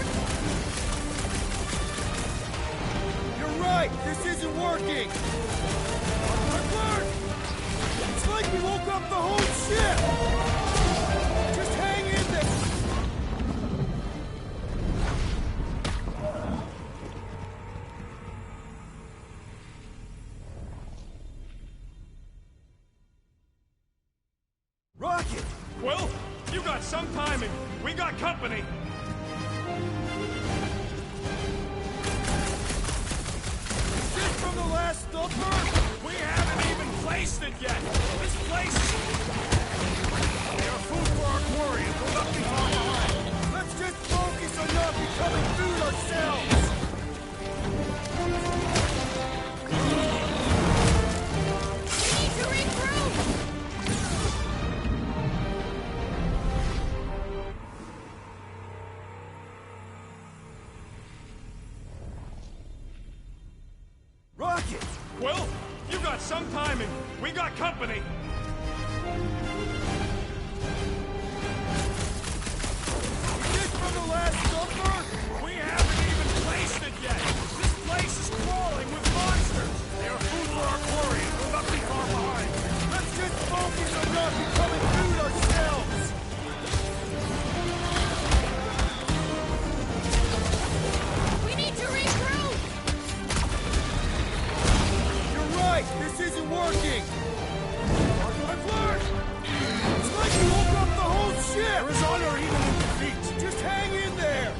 You're right! This isn't working! I've learned! It's like we woke up the whole ship! Just hang in there! Rocket! Well, you got some timing. We got company. Just from the last stumper? We haven't even placed it yet. This place... They are food for our quarry and will not be far behind. Let's just focus on not becoming food ourselves! We need to regroup! Rocket! Well, you got some timing. We got company. Just from the last stumper? We haven't even placed it yet. This place is crawling with monsters. They are food for our quarry and will not be far behind. Let's just focus on not becoming food ourselves! We need to regroup! You're right! This isn't working! I've learned! It's like we woke up the whole ship! There is honor even in defeat. Just hang in there!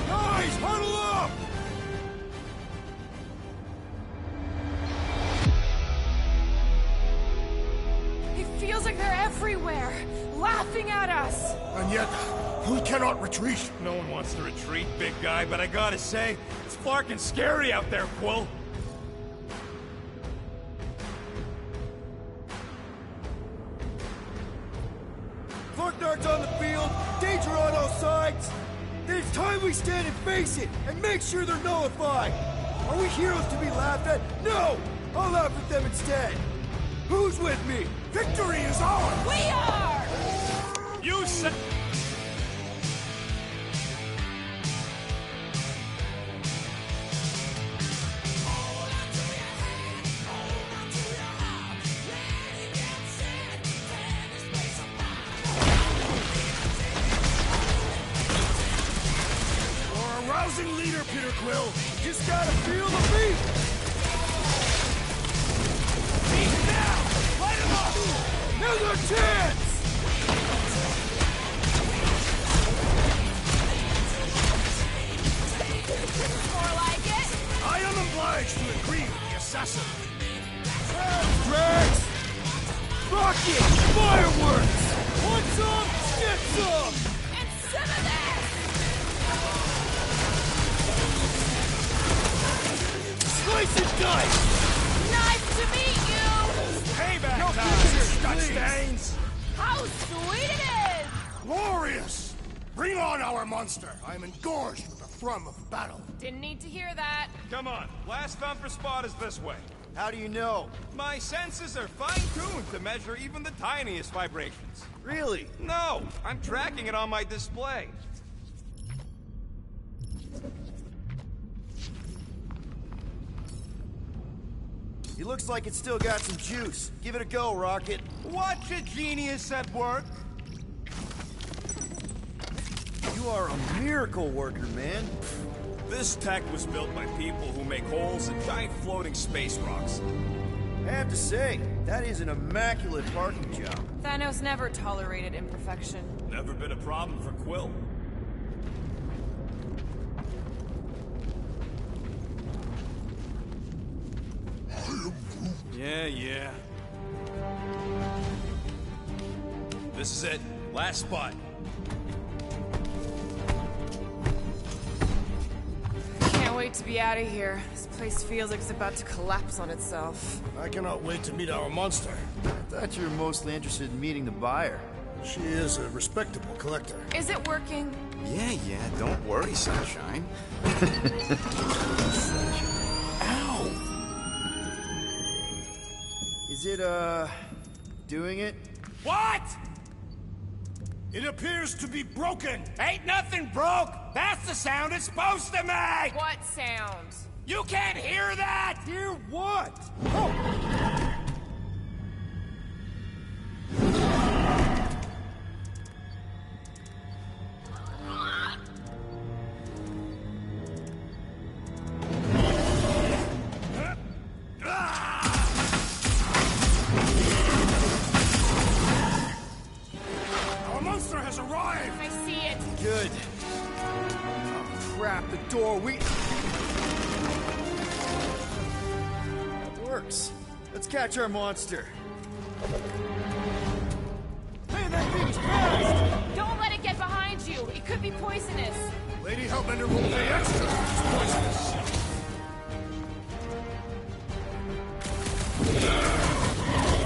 Guys, huddle up! It feels like they're everywhere, laughing at us. And yet, we cannot retreat. No one wants to retreat, big guy, but I gotta say, it's fucking scary out there, Quill. Clarknard's on the field, danger on all sides. Then it's time we stand and face it, and make sure they're nullified. Are we heroes to be laughed at? No! I'll laugh at them instead. Who's with me? Victory is ours! We are! You said... You're a rousing leader, Peter Quill. Just gotta feel the beat! He's down! Light him up! Now's our chance! More like it! I am obliged to agree with the assassin. Drax! Rocket! Fireworks! Want some? Get some! And some of this! Slice and dice! to meet you! Payback time, Dutch stains! How sweet it is! Glorious! Bring on our monster! I am engorged with the thrum of battle. Didn't need to hear that. Come on, last thumper spot is this way. How do you know? My senses are fine-tuned to measure even the tiniest vibrations. Really? No, I'm tracking it on my display. He looks like it's still got some juice. Give it a go, Rocket. Watch a genius at work. You are a miracle worker, man. This tech was built by people who make holes in giant floating space rocks. I have to say, that is an immaculate parking job. Thanos never tolerated imperfection. Never been a problem for Quill. Yeah. This is it. Last spot. Can't wait to be out of here. This place feels like it's about to collapse on itself. I cannot wait to meet our monster. I thought you were mostly interested in meeting the buyer. She is a respectable collector. Is it working? Yeah, don't worry, Sunshine. Ow! Is it, doing it? What? It appears to be broken. Ain't nothing broke! That's the sound it's supposed to make! What sound? You can't hear that! Hear what? Our monster has arrived! I see it. Good. Oh, crap, the door, That works. Let's catch our monster. Man, that thing's fast! Don't let it get behind you. It could be poisonous. Lady Hellbender will pay extra for this poisonous.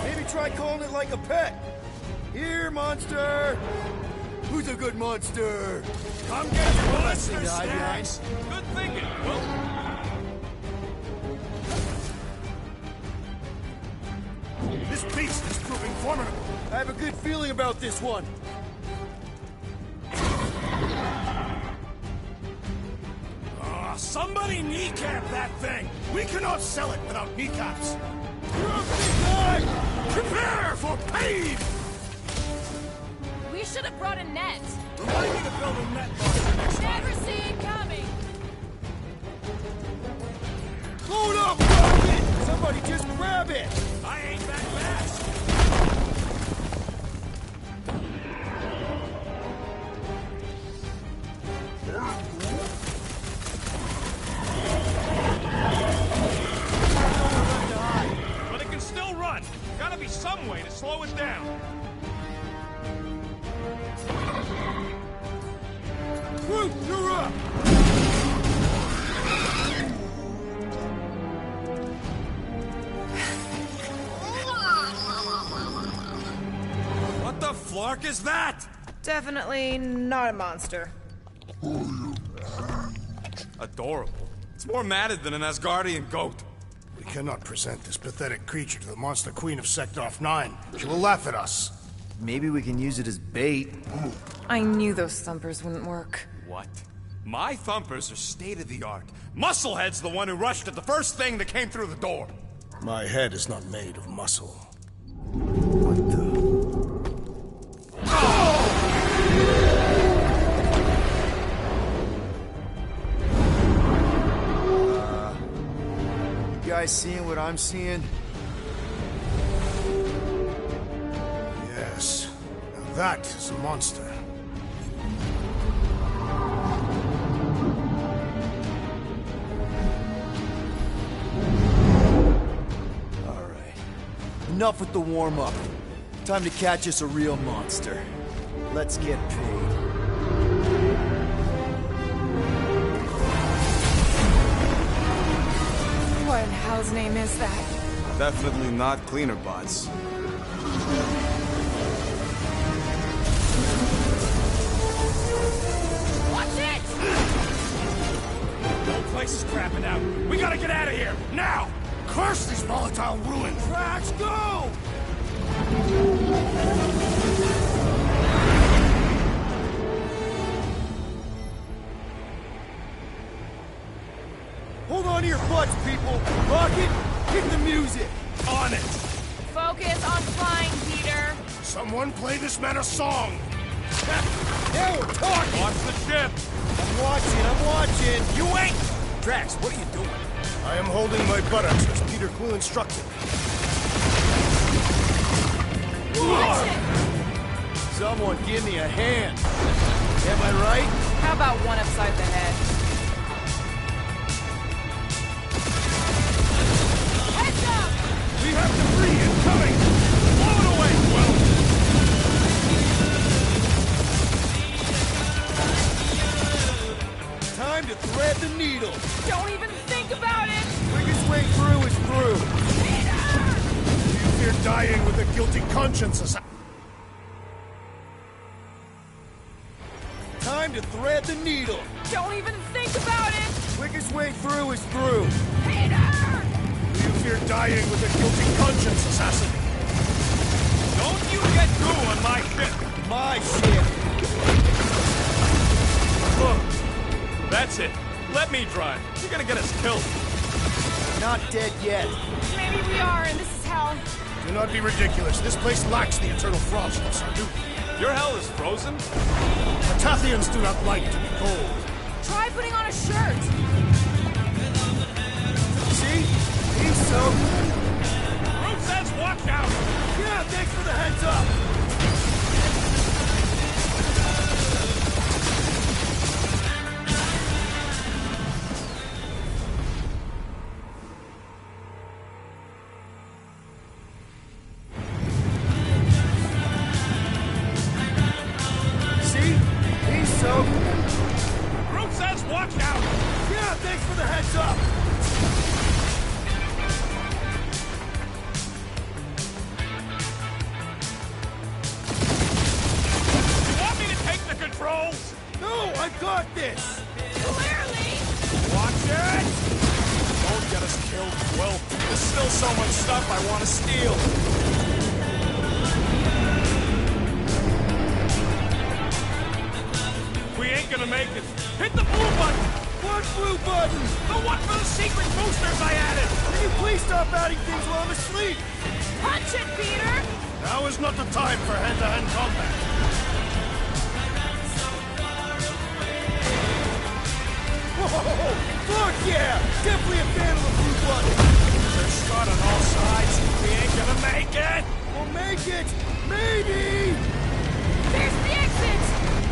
Maybe try calling it like a pet. Here, monster! Who's a good monster? Come get your monster to hide behind. snacks! Good thinking, Quill. This beast is proving formidable. I have a good feeling about this one. Somebody kneecap that thing! We cannot sell it without kneecaps! Prepare for pain! We should have brought a net. Remind me to build a net monster next time. Never see it coming. Load up, Rocket! Somebody just grab it! I ain't that fast! But it can still run. Gotta be some way to slow it down. Groot, you're up! What the flark is that? Definitely not a monster. Adorable. It's more matted than an Asgardian goat. We cannot present this pathetic creature to the Monster Queen of Seknarf 9. She will laugh at us. Maybe we can use it as bait. I knew those thumpers wouldn't work. What? My thumpers are state-of-the-art. Musclehead's the one who rushed at the first thing that came through the door. My head is not made of muscle. What the? You guys seeing what I'm seeing? Yes. Now that is a monster. Enough with the warm-up. Time to catch us a real monster. Let's get paid. What in hell's name is that? Definitely not cleaner bots. Watch it! The whole place is crapping out. We gotta get out of here, now! Curse these volatile ruins! Drax, go! Hold on to your butts, people! Rocket, hit the music! On it! Focus on flying, Peter. Someone play this man a song! Now we're talking! Watch the ship! I'm watching! You ain't! Drax, what are you doing? I am holding my buttocks as Peter Quill instructed. Watch it! Someone give me a hand. Am I right? How about one upside the head? Heads up! We have debris incoming! Blow it away, Quill! Time to thread the needle. Don't even think about it! Quickest way through is through. You fear dying with a guilty conscience, Time to thread the needle. Don't even think about it! Quickest way through is through. Peter! You fear dying with a guilty conscience, assassin. Don't you get through on my ship! My ship. Look, that's it. Let me drive. You're gonna get us killed. Not dead yet. Maybe we are, and this is hell. Do not be ridiculous. This place lacks the eternal frost of Sardu. Your hell is frozen? The Tathians do not like to be cold. Try putting on a shirt. See? He's so... Groot says watch out! Yeah, thanks for the heads up. See? He's so... Groot says watch out! Yeah, thanks for the heads up. You want me to take the controls? No, I got this. Clearly! Watch it! Don't get us killed, Quill. There's still so much stuff I want to steal. We ain't gonna make it. Hit the blue button! What blue button? The one for the secret boosters I added! Can you please stop adding things while I'm asleep? Punch it, Peter! Now is not the time for hand-to-hand combat. Whoa! Fuck yeah! Definitely a fan of the blue button. There's shot on all sides. We ain't gonna make it! We'll make it! Maybe! There's the exit!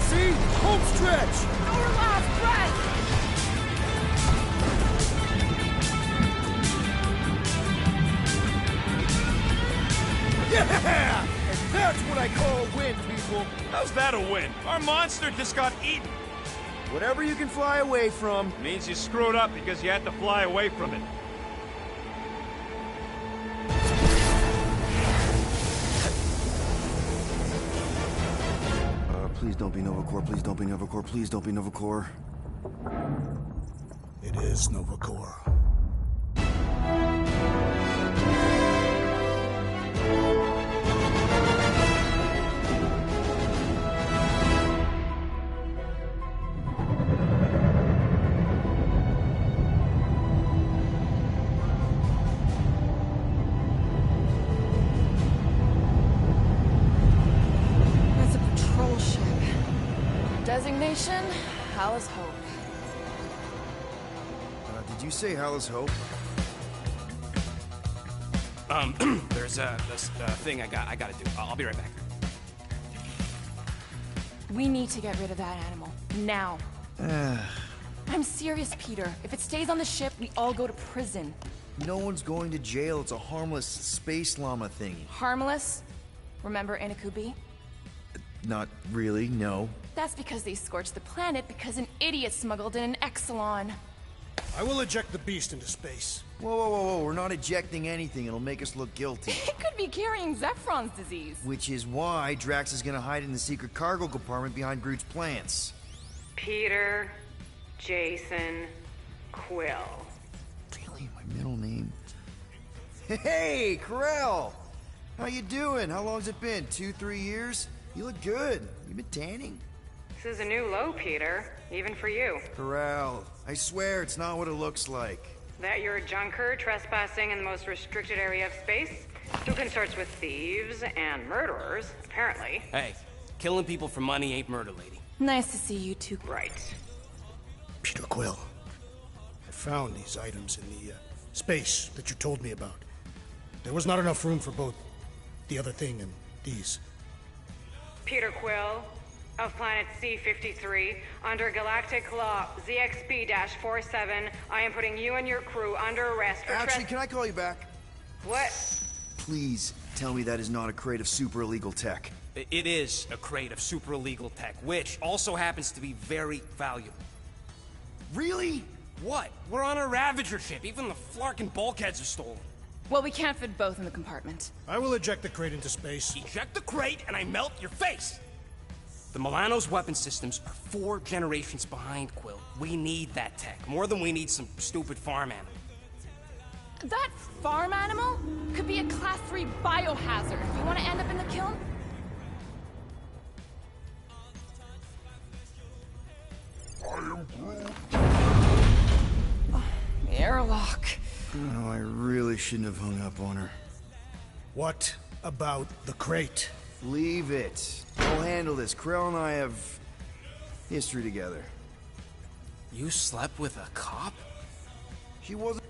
See? Home stretch! Our last breath! Yeah! And that's what I call a win, people. How's that a win? Our monster just got eaten. Whatever you can fly away from. Means you screwed up because you had to fly away from it. Please don't be Nova Corps. Please don't be Nova Corps. Please don't be Nova Corps. It is Nova Corps. That's a patrol ship. Designation, Hal's Hope. Did you say Hal's Hope? There's this thing I gotta do. I'll be right back. We need to get rid of that animal. Now. I'm serious, Peter. If it stays on the ship, we all go to prison. No one's going to jail. It's a harmless space llama thingy. Harmless? Remember Inakubi? Not really, no. That's because they scorched the planet because an idiot smuggled in an Exelon. I will eject the beast into space. Whoa, whoa, whoa, whoa. We're not ejecting anything. It'll make us look guilty. It could be carrying Zephron's disease. Which is why Drax is gonna hide in the secret cargo compartment behind Groot's plants. Peter, Jason, Quill. Really? My middle name? Hey, Corell! How you doing? How long's it been? 2-3 years? You look good. You been tanning? This is a new low, Peter. Even for you. Corell, I swear it's not what it looks like. That you're a junker trespassing in the most restricted area of space? Who consorts with thieves and murderers, apparently. Hey, killing people for money ain't murder, lady. Nice to see you two. Right. Peter Quill. I found these items in the space that you told me about. There was not enough room for both the other thing and these. Peter Quill, of planet C-53, under galactic law ZXP-47, I am putting you and your crew under arrest for Actually, can I call you back? What? Please tell me that is not a crate of super illegal tech. It is a crate of super illegal tech, which also happens to be very valuable. Really? What? We're on a Ravager ship. Even the Flarkin bulkheads are stolen. Well, we can't fit both in the compartment. I will eject the crate into space. Eject the crate and I melt your face! The Milano's weapon systems are 4 generations behind, Quill. We need that tech, more than we need some stupid farm animal. That farm animal could be a Class 3 biohazard. You want to end up in the kiln? I am Groot. Oh, the airlock. Oh, I really shouldn't have hung up on her. What about the crate? Leave it. We'll handle this. Krell and I have history together. You slept with a cop? She wasn't...